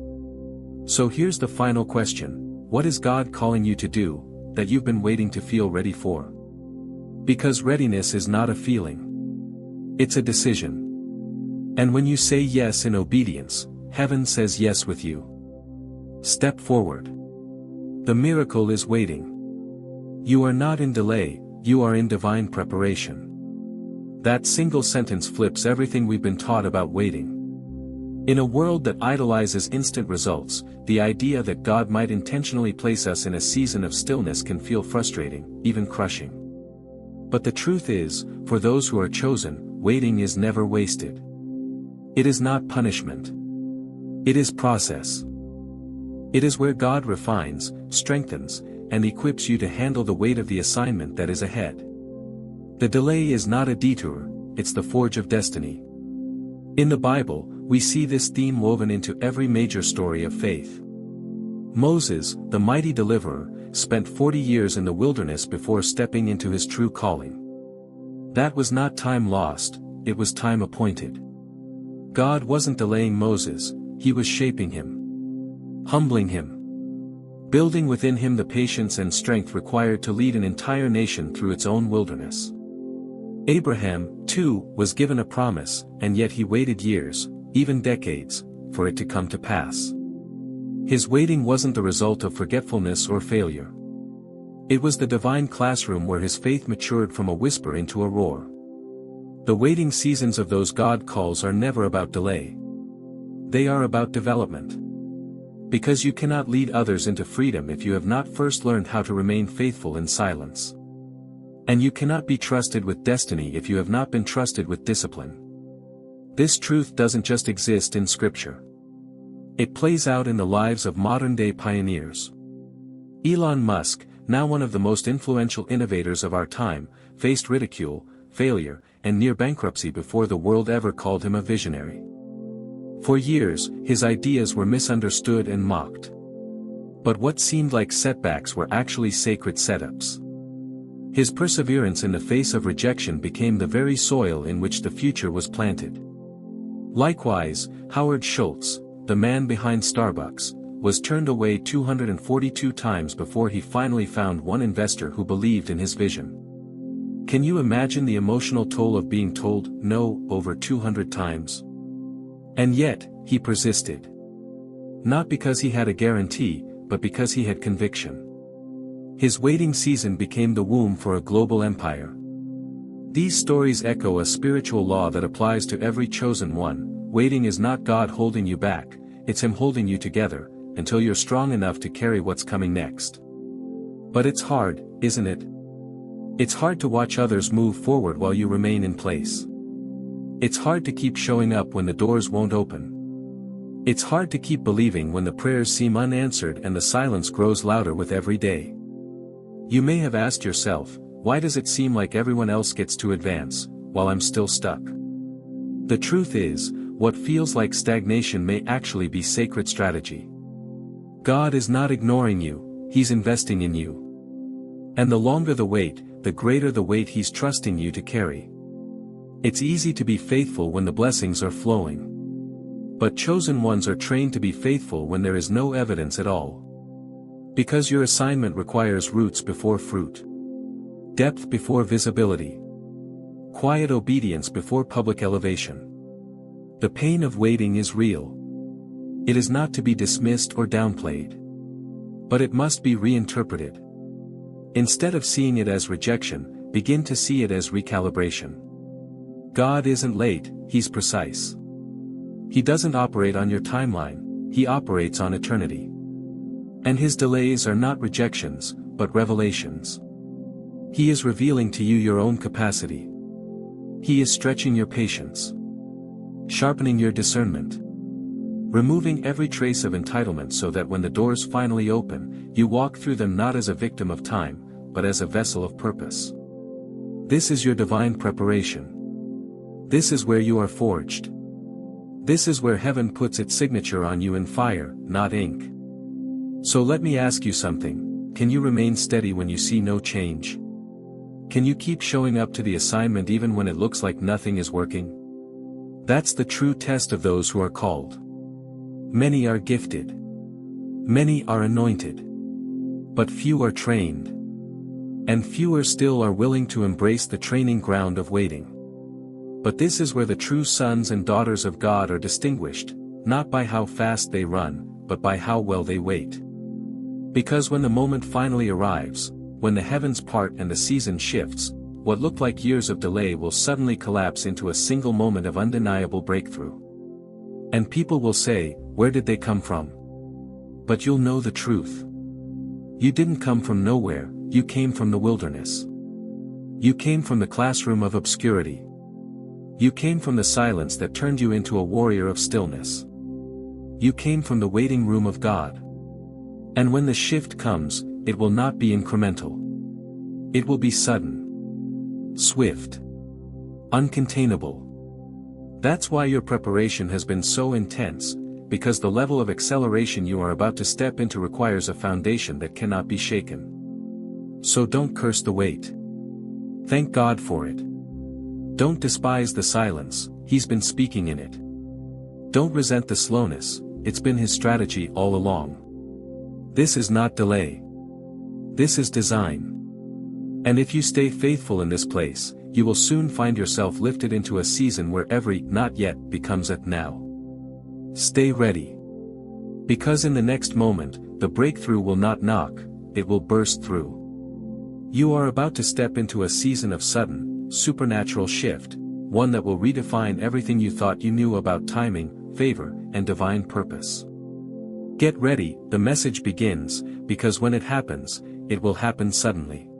So here's the final question: what is God calling you to do, that you've been waiting to feel ready for? Because readiness is not a feeling. It's a decision. And when you say yes in obedience, heaven says yes with you. Step forward. The miracle is waiting. You are not in delay, you are in divine preparation. That single sentence flips everything we've been taught about waiting. In a world that idolizes instant results, the idea that God might intentionally place us in a season of stillness can feel frustrating, even crushing. But the truth is, for those who are chosen, waiting is never wasted. It is not punishment. It is process. It is where God refines, strengthens, and equips you to handle the weight of the assignment that is ahead. The delay is not a detour, it's the forge of destiny. In the Bible, we see this theme woven into every major story of faith. Moses, the mighty deliverer, spent 40 years in the wilderness before stepping into his true calling. That was not time lost, it was time appointed. God wasn't delaying Moses, he was shaping him, humbling him, building within him the patience and strength required to lead an entire nation through its own wilderness. Abraham, too, was given a promise, and yet he waited years, even decades, for it to come to pass. His waiting wasn't the result of forgetfulness or failure. It was the divine classroom where his faith matured from a whisper into a roar. The waiting seasons of those God calls are never about delay. They are about development. Because you cannot lead others into freedom if you have not first learned how to remain faithful in silence. And you cannot be trusted with destiny if you have not been trusted with discipline. This truth doesn't just exist in Scripture. It plays out in the lives of modern-day pioneers. Elon Musk, now one of the most influential innovators of our time, faced ridicule, failure, and near bankruptcy before the world ever called him a visionary. For years, his ideas were misunderstood and mocked. But what seemed like setbacks were actually sacred setups. His perseverance in the face of rejection became the very soil in which the future was planted. Likewise, Howard Schultz, the man behind Starbucks, was turned away 242 times before he finally found one investor who believed in his vision. Can you imagine the emotional toll of being told no over 200 times? And yet, he persisted. Not because he had a guarantee, but because he had conviction. His waiting season became the womb for a global empire. These stories echo a spiritual law that applies to every chosen one. Waiting is not God holding you back, it's Him holding you together, until you're strong enough to carry what's coming next. But it's hard, isn't it? It's hard to watch others move forward while you remain in place. It's hard to keep showing up when the doors won't open. It's hard to keep believing when the prayers seem unanswered and the silence grows louder with every day. You may have asked yourself, why does it seem like everyone else gets to advance, while I'm still stuck? The truth is, what feels like stagnation may actually be sacred strategy. God is not ignoring you, He's investing in you. And the longer the wait, the greater the weight He's trusting you to carry. It's easy to be faithful when the blessings are flowing. But chosen ones are trained to be faithful when there is no evidence at all. Because your assignment requires roots before fruit. Depth before visibility. Quiet obedience before public elevation. The pain of waiting is real. It is not to be dismissed or downplayed. But it must be reinterpreted. Instead of seeing it as rejection, begin to see it as recalibration. God isn't late, He's precise. He doesn't operate on your timeline, He operates on eternity. And His delays are not rejections, but revelations. He is revealing to you your own capacity. He is stretching your patience. Sharpening your discernment. Removing every trace of entitlement so that when the doors finally open, you walk through them not as a victim of time, but as a vessel of purpose. This is your divine preparation. This is where you are forged. This is where heaven puts its signature on you in fire, not ink. So let me ask you something, can you remain steady when you see no change? Can you keep showing up to the assignment even when it looks like nothing is working? That's the true test of those who are called. Many are gifted. Many are anointed. But few are trained. And fewer still are willing to embrace the training ground of waiting. But this is where the true sons and daughters of God are distinguished, not by how fast they run, but by how well they wait. Because when the moment finally arrives, when the heavens part and the season shifts, what looked like years of delay will suddenly collapse into a single moment of undeniable breakthrough. And people will say, where did they come from? But you'll know the truth. You didn't come from nowhere, you came from the wilderness. You came from the classroom of obscurity. You came from the silence that turned you into a warrior of stillness. You came from the waiting room of God. And when the shift comes, it will not be incremental. It will be sudden. Swift. Uncontainable. That's why your preparation has been so intense, because the level of acceleration you are about to step into requires a foundation that cannot be shaken. So don't curse the wait. Thank God for it. Don't despise the silence, He's been speaking in it. Don't resent the slowness, it's been His strategy all along. This is not delay. This is design. And if you stay faithful in this place, you will soon find yourself lifted into a season where every "not yet" becomes a "now." Stay ready. Because in the next moment, the breakthrough will not knock, it will burst through. You are about to step into a season of sudden, supernatural shift, one that will redefine everything you thought you knew about timing, favor, and divine purpose. Get ready, the message begins, because when it happens, it will happen suddenly.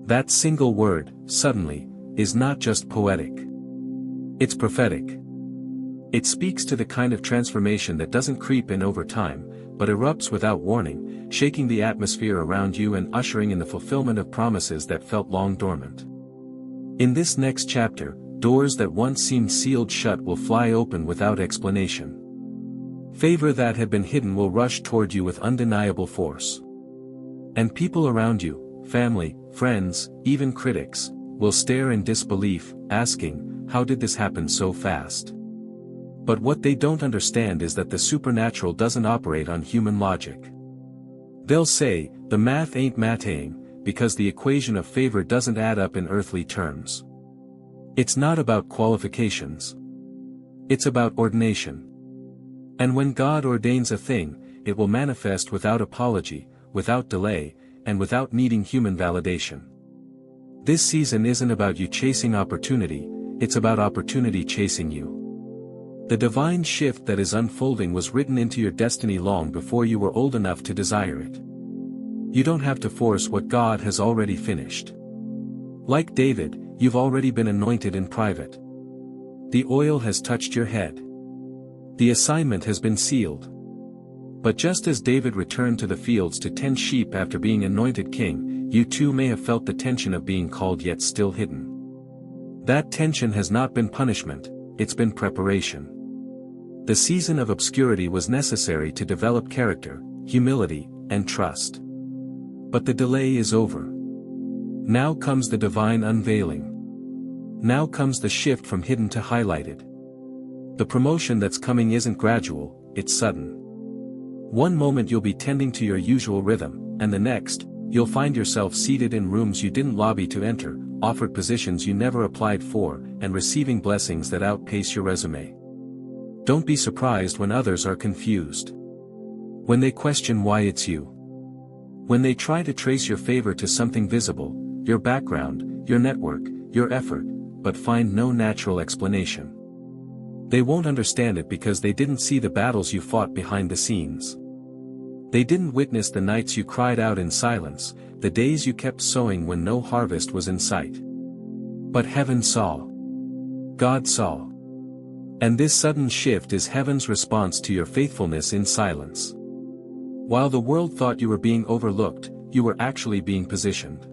That single word, suddenly, is not just poetic. It's prophetic. It speaks to the kind of transformation that doesn't creep in over time, but erupts without warning, shaking the atmosphere around you and ushering in the fulfillment of promises that felt long dormant. In this next chapter, doors that once seemed sealed shut will fly open without explanation. Favor that had been hidden will rush toward you with undeniable force. And people around you, family, friends, even critics, will stare in disbelief, asking, how did this happen so fast? But what they don't understand is that the supernatural doesn't operate on human logic. They'll say, the math ain't mathing, because the equation of favor doesn't add up in earthly terms. It's not about qualifications. It's about ordination. And when God ordains a thing, it will manifest without apology, without delay, and without needing human validation. This season isn't about you chasing opportunity, it's about opportunity chasing you. The divine shift that is unfolding was written into your destiny long before you were old enough to desire it. You don't have to force what God has already finished. Like David, you've already been anointed in private. The oil has touched your head. The assignment has been sealed. But just as David returned to the fields to tend sheep after being anointed king, you too may have felt the tension of being called yet still hidden. That tension has not been punishment, it's been preparation. The season of obscurity was necessary to develop character, humility, and trust. But the delay is over. Now comes the divine unveiling. Now comes the shift from hidden to highlighted. The promotion that's coming isn't gradual, it's sudden. One moment you'll be tending to your usual rhythm, and the next, you'll find yourself seated in rooms you didn't lobby to enter, offered positions you never applied for, and receiving blessings that outpace your resume. Don't be surprised when others are confused. When they question why it's you. When they try to trace your favor to something visible, your background, your network, your effort, but find no natural explanation. They won't understand it because they didn't see the battles you fought behind the scenes. They didn't witness the nights you cried out in silence, the days you kept sowing when no harvest was in sight. But heaven saw. God saw. And this sudden shift is heaven's response to your faithfulness in silence. While the world thought you were being overlooked, you were actually being positioned.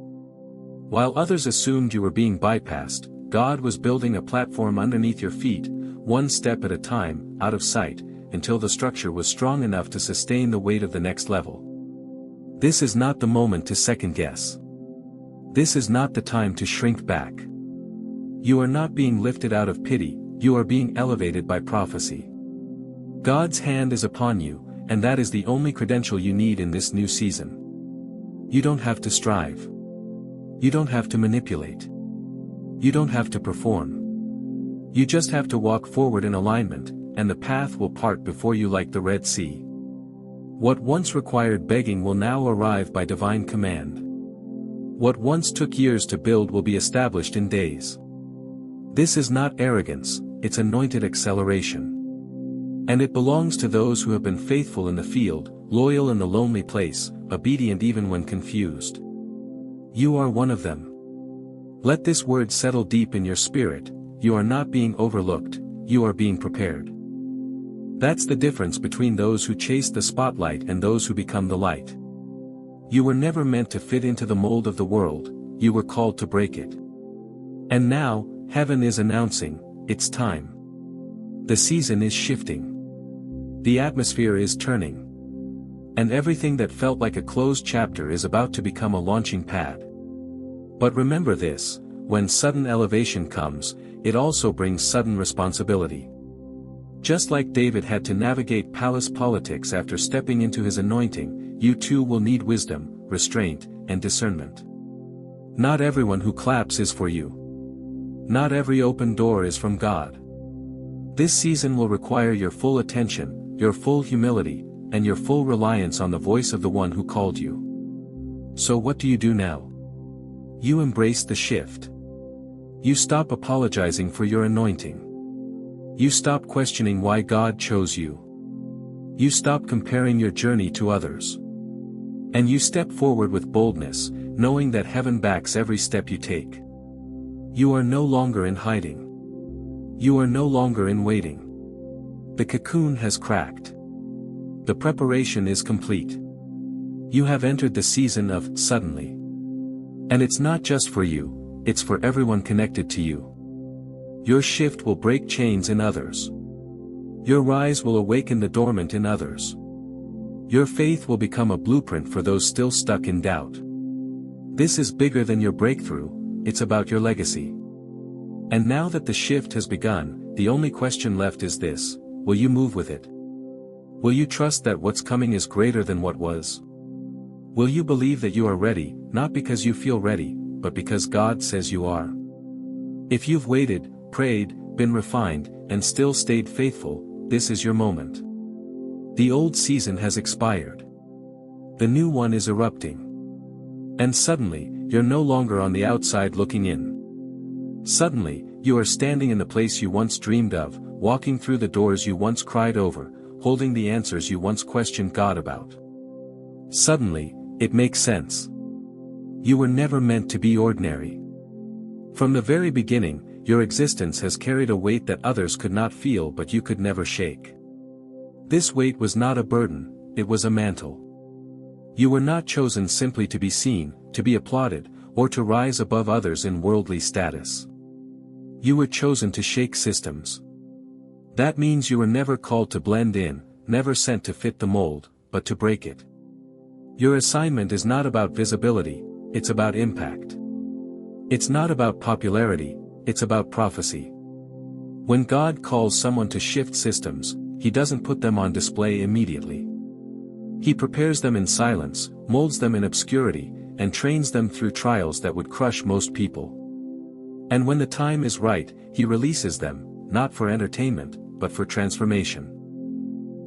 While others assumed you were being bypassed, God was building a platform underneath your feet, one step at a time, out of sight, until the structure was strong enough to sustain the weight of the next level. This is not the moment to second guess. This is not the time to shrink back. You are not being lifted out of pity, you are being elevated by prophecy. God's hand is upon you, and that is the only credential you need in this new season. You don't have to strive. You don't have to manipulate. You don't have to perform. You just have to walk forward in alignment, and the path will part before you like the Red Sea. What once required begging will now arrive by divine command. What once took years to build will be established in days. This is not arrogance, it's anointed acceleration. And it belongs to those who have been faithful in the field, loyal in the lonely place, obedient even when confused. You are one of them. Let this word settle deep in your spirit, you are not being overlooked, you are being prepared. That's the difference between those who chase the spotlight and those who become the light. You were never meant to fit into the mold of the world, you were called to break it. And now, heaven is announcing, it's time. The season is shifting. The atmosphere is turning. And everything that felt like a closed chapter is about to become a launching pad. But remember this, when sudden elevation comes, it also brings sudden responsibility. Just like David had to navigate palace politics after stepping into his anointing, you too will need wisdom, restraint, and discernment. Not everyone who claps is for you. Not every open door is from God. This season will require your full attention, your full humility, and your full reliance on the voice of the one who called you. So what do you do now? You embrace the shift. You stop apologizing for your anointing. You stop questioning why God chose you. You stop comparing your journey to others. And you step forward with boldness, knowing that heaven backs every step you take. You are no longer in hiding. You are no longer in waiting. The cocoon has cracked. The preparation is complete. You have entered the season of suddenly. And it's not just for you, it's for everyone connected to you. Your shift will break chains in others. Your rise will awaken the dormant in others. Your faith will become a blueprint for those still stuck in doubt. This is bigger than your breakthrough, it's about your legacy. And now that the shift has begun, the only question left is this: will you move with it? Will you trust that what's coming is greater than what was? Will you believe that you are ready, not because you feel ready, but because God says you are? If you've waited, prayed, been refined, and still stayed faithful, this is your moment. The old season has expired. The new one is erupting. And suddenly, you're no longer on the outside looking in. Suddenly, you are standing in the place you once dreamed of, walking through the doors you once cried over, holding the answers you once questioned God about. Suddenly, it makes sense. You were never meant to be ordinary. From the very beginning, your existence has carried a weight that others could not feel but you could never shake. This weight was not a burden, it was a mantle. You were not chosen simply to be seen, to be applauded, or to rise above others in worldly status. You were chosen to shake systems. That means you were never called to blend in, never sent to fit the mold, but to break it. Your assignment is not about visibility, it's about impact. It's not about popularity, it's about prophecy. When God calls someone to shift systems, He doesn't put them on display immediately. He prepares them in silence, molds them in obscurity, and trains them through trials that would crush most people. And when the time is right, He releases them, not for entertainment, but for transformation.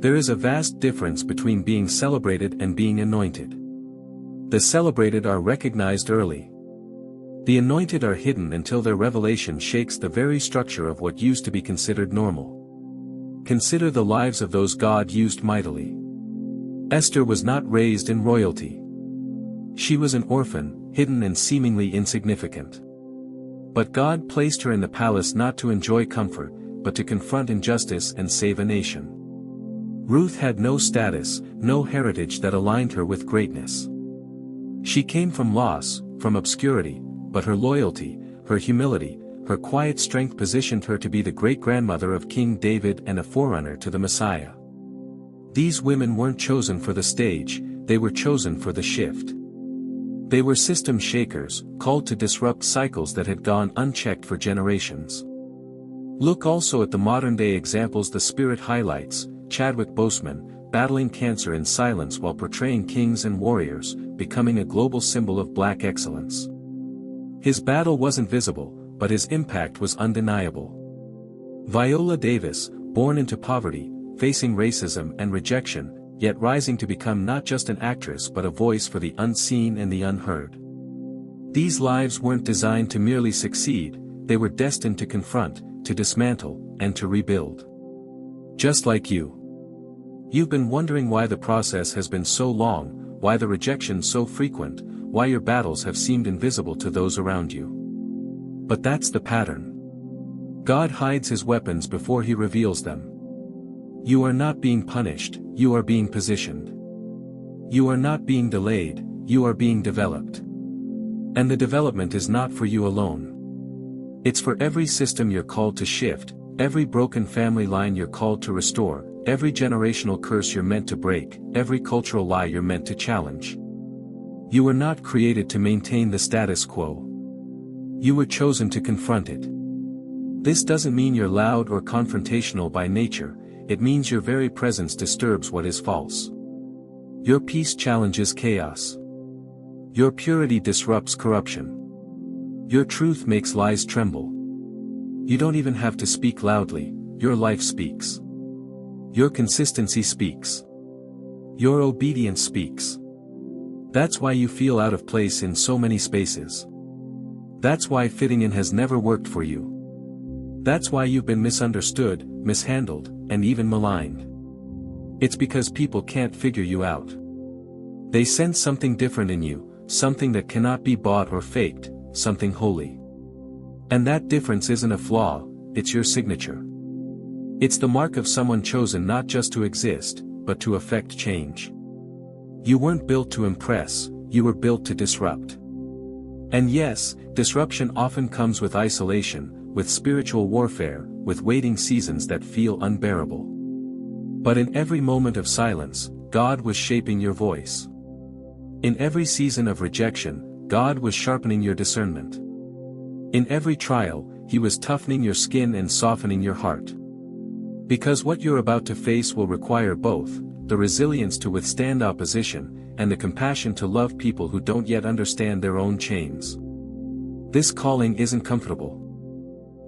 There is a vast difference between being celebrated and being anointed. The celebrated are recognized early. The anointed are hidden until their revelation shakes the very structure of what used to be considered normal. Consider the lives of those God used mightily. Esther was not raised in royalty. She was an orphan, hidden and seemingly insignificant. But God placed her in the palace not to enjoy comfort, but to confront injustice and save a nation. Ruth had no status, no heritage that aligned her with greatness. She came from loss, from obscurity, but her loyalty, her humility, her quiet strength positioned her to be the great-grandmother of King David and a forerunner to the Messiah. These women weren't chosen for the stage, they were chosen for the shift. They were system shakers, called to disrupt cycles that had gone unchecked for generations. Look also at the modern-day examples the Spirit highlights: Chadwick Boseman, battling cancer in silence while portraying kings and warriors, becoming a global symbol of Black excellence. His battle wasn't visible, but his impact was undeniable. Viola Davis, born into poverty, facing racism and rejection, yet rising to become not just an actress but a voice for the unseen and the unheard. These lives weren't designed to merely succeed, they were destined to confront, to dismantle, and to rebuild. Just like you. You've been wondering why the process has been so long, why the rejection so frequent, why your battles have seemed invisible to those around you. But that's the pattern. God hides His weapons before He reveals them. You are not being punished, you are being positioned. You are not being delayed, you are being developed. And the development is not for you alone. It's for every system you're called to shift, every broken family line you're called to restore, every generational curse you're meant to break, every cultural lie you're meant to challenge. You were not created to maintain the status quo. You were chosen to confront it. This doesn't mean you're loud or confrontational by nature, it means your very presence disturbs what is false. Your peace challenges chaos. Your purity disrupts corruption. Your truth makes lies tremble. You don't even have to speak loudly, your life speaks. Your consistency speaks. Your obedience speaks. That's why you feel out of place in so many spaces. That's why fitting in has never worked for you. That's why you've been misunderstood, mishandled, and even maligned. It's because people can't figure you out. They sense something different in you, something that cannot be bought or faked, something holy. And that difference isn't a flaw, it's your signature. It's the mark of someone chosen not just to exist, but to effect change. You weren't built to impress, you were built to disrupt. And yes, disruption often comes with isolation, with spiritual warfare, with waiting seasons that feel unbearable. But in every moment of silence, God was shaping your voice. In every season of rejection, God was sharpening your discernment. In every trial, He was toughening your skin and softening your heart. Because what you're about to face will require both, the resilience to withstand opposition, and the compassion to love people who don't yet understand their own chains. This calling isn't comfortable.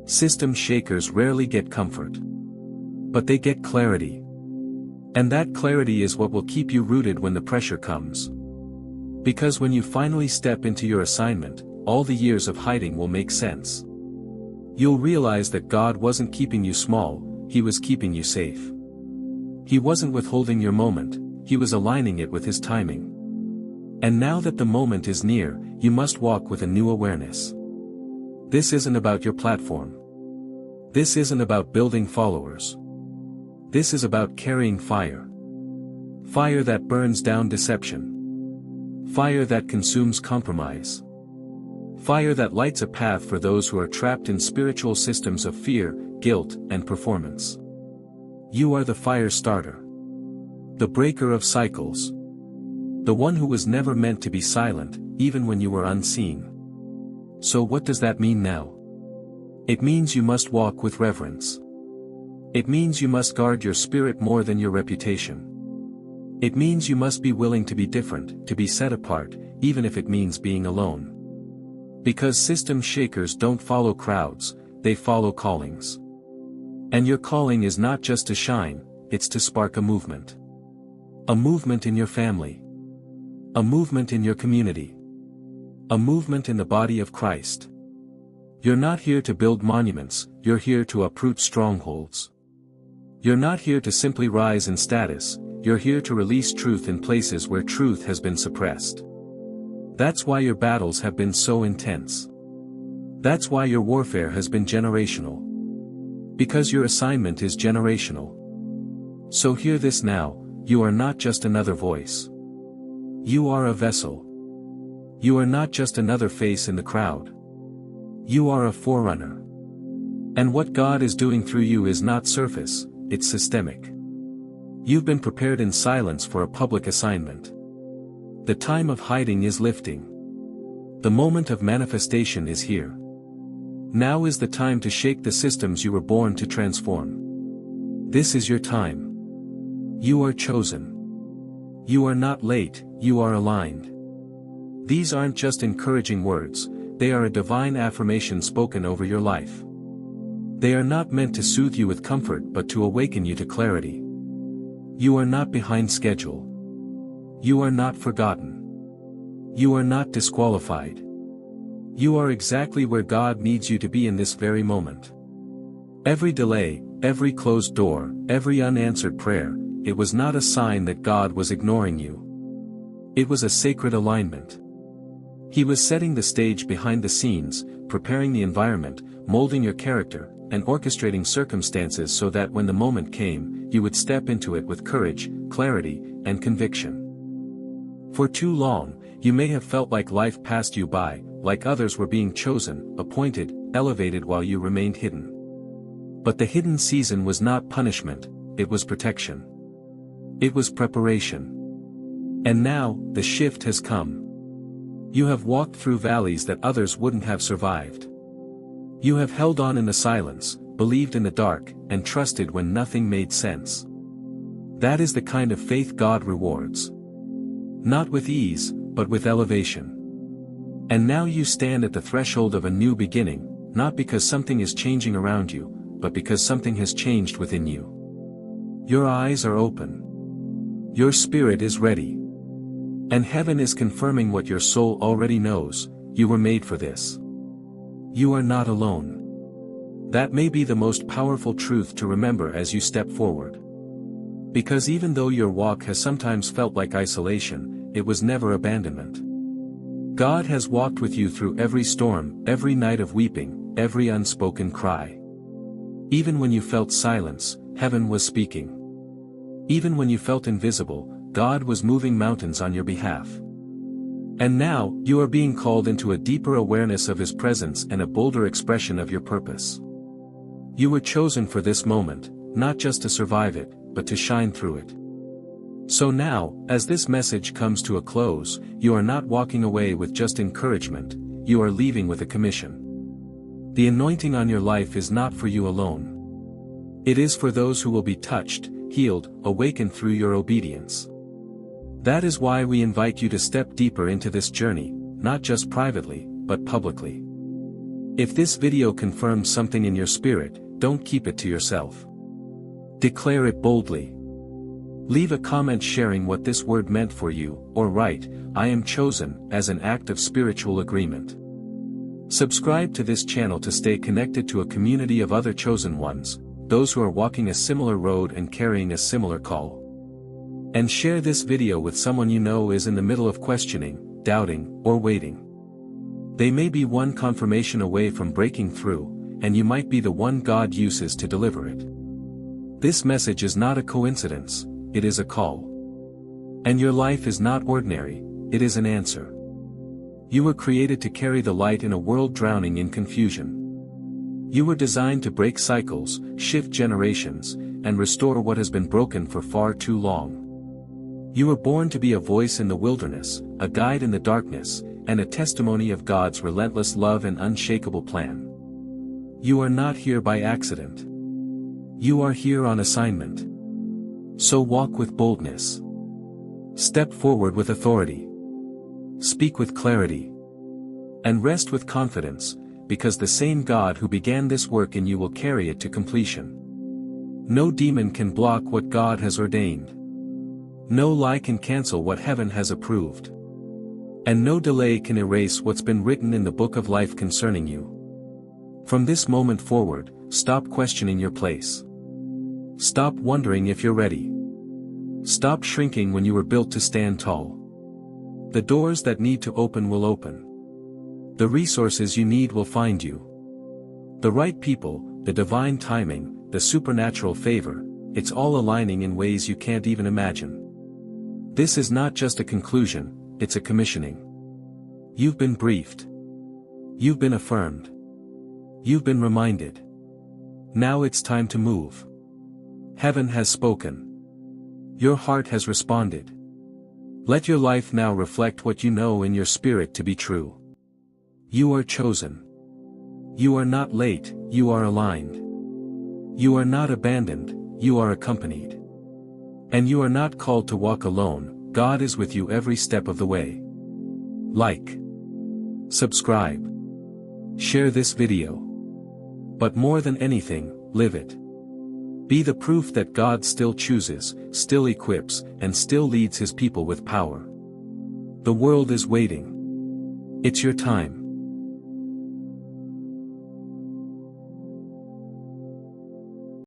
System shakers rarely get comfort. But they get clarity. And that clarity is what will keep you rooted when the pressure comes. Because when you finally step into your assignment, all the years of hiding will make sense. You'll realize that God wasn't keeping you small, He was keeping you safe. He wasn't withholding your moment, He was aligning it with His timing. And now that the moment is near, you must walk with a new awareness. This isn't about your platform. This isn't about building followers. This is about carrying fire. Fire that burns down deception. Fire that consumes compromise. Fire that lights a path for those who are trapped in spiritual systems of fear, guilt, and performance. You are the fire starter. The breaker of cycles. The one who was never meant to be silent, even when you were unseen. So what does that mean now? It means you must walk with reverence. It means you must guard your spirit more than your reputation. It means you must be willing to be different, to be set apart, even if it means being alone. Because system shakers don't follow crowds, they follow callings. And your calling is not just to shine, it's to spark a movement. A movement in your family. A movement in your community. A movement in the body of Christ. You're not here to build monuments, you're here to uproot strongholds. You're not here to simply rise in status, you're here to release truth in places where truth has been suppressed. That's why your battles have been so intense. That's why your warfare has been generational. Because your assignment is generational. So hear this now, you are not just another voice. You are a vessel. You are not just another face in the crowd. You are a forerunner. And what God is doing through you is not surface, it's systemic. You've been prepared in silence for a public assignment. The time of hiding is lifting. The moment of manifestation is here. Now is the time to shake the systems you were born to transform. This is your time. You are chosen. You are not late, you are aligned. These aren't just encouraging words, they are a divine affirmation spoken over your life. They are not meant to soothe you with comfort but to awaken you to clarity. You are not behind schedule. You are not forgotten. You are not disqualified. You are exactly where God needs you to be in this very moment. Every delay, every closed door, every unanswered prayer, it was not a sign that God was ignoring you. It was a sacred alignment. He was setting the stage behind the scenes, preparing the environment, molding your character, and orchestrating circumstances so that when the moment came, you would step into it with courage, clarity, and conviction. For too long, you may have felt like life passed you by, like others were being chosen, appointed, elevated while you remained hidden. But the hidden season was not punishment, it was protection. It was preparation. And now, the shift has come. You have walked through valleys that others wouldn't have survived. You have held on in the silence, believed in the dark, and trusted when nothing made sense. That is the kind of faith God rewards. Not with ease, but with elevation. And now you stand at the threshold of a new beginning, not because something is changing around you, but because something has changed within you. Your eyes are open. Your spirit is ready. And heaven is confirming what your soul already knows: you were made for this. You are not alone. That may be the most powerful truth to remember as you step forward. Because even though your walk has sometimes felt like isolation, it was never abandonment. God has walked with you through every storm, every night of weeping, every unspoken cry. Even when you felt silence, heaven was speaking. Even when you felt invisible, God was moving mountains on your behalf. And now, you are being called into a deeper awareness of His presence and a bolder expression of your purpose. You were chosen for this moment, not just to survive it, but to shine through it. So now, as this message comes to a close, you are not walking away with just encouragement, you are leaving with a commission. The anointing on your life is not for you alone. It is for those who will be touched, healed, awakened through your obedience. That is why we invite you to step deeper into this journey, not just privately, but publicly. If this video confirms something in your spirit, don't keep it to yourself. Declare it boldly. Leave a comment sharing what this word meant for you, or write, "I am chosen," as an act of spiritual agreement. Subscribe to this channel to stay connected to a community of other chosen ones, those who are walking a similar road and carrying a similar call. And share this video with someone you know is in the middle of questioning, doubting, or waiting. They may be one confirmation away from breaking through, and you might be the one God uses to deliver it. This message is not a coincidence, it is a call. And your life is not ordinary, it is an answer. You were created to carry the light in a world drowning in confusion. You were designed to break cycles, shift generations, and restore what has been broken for far too long. You were born to be a voice in the wilderness, a guide in the darkness, and a testimony of God's relentless love and unshakable plan. You are not here by accident. You are here on assignment. So walk with boldness. Step forward with authority. Speak with clarity. And rest with confidence, because the same God who began this work in you will carry it to completion. No demon can block what God has ordained. No lie can cancel what heaven has approved. And no delay can erase what's been written in the book of life concerning you. From this moment forward, stop questioning your place. Stop wondering if you're ready. Stop shrinking when you were built to stand tall. The doors that need to open will open. The resources you need will find you. The right people, the divine timing, the supernatural favor, it's all aligning in ways you can't even imagine. This is not just a conclusion, it's a commissioning. You've been briefed. You've been affirmed. You've been reminded. Now it's time to move. Heaven has spoken. Your heart has responded. Let your life now reflect what you know in your spirit to be true. You are chosen. You are not late, you are aligned. You are not abandoned, you are accompanied. And you are not called to walk alone, God is with you every step of the way. Like. Subscribe. Share this video. But more than anything, live it. Be the proof that God still chooses, still equips, and still leads His people with power. The world is waiting. It's your time.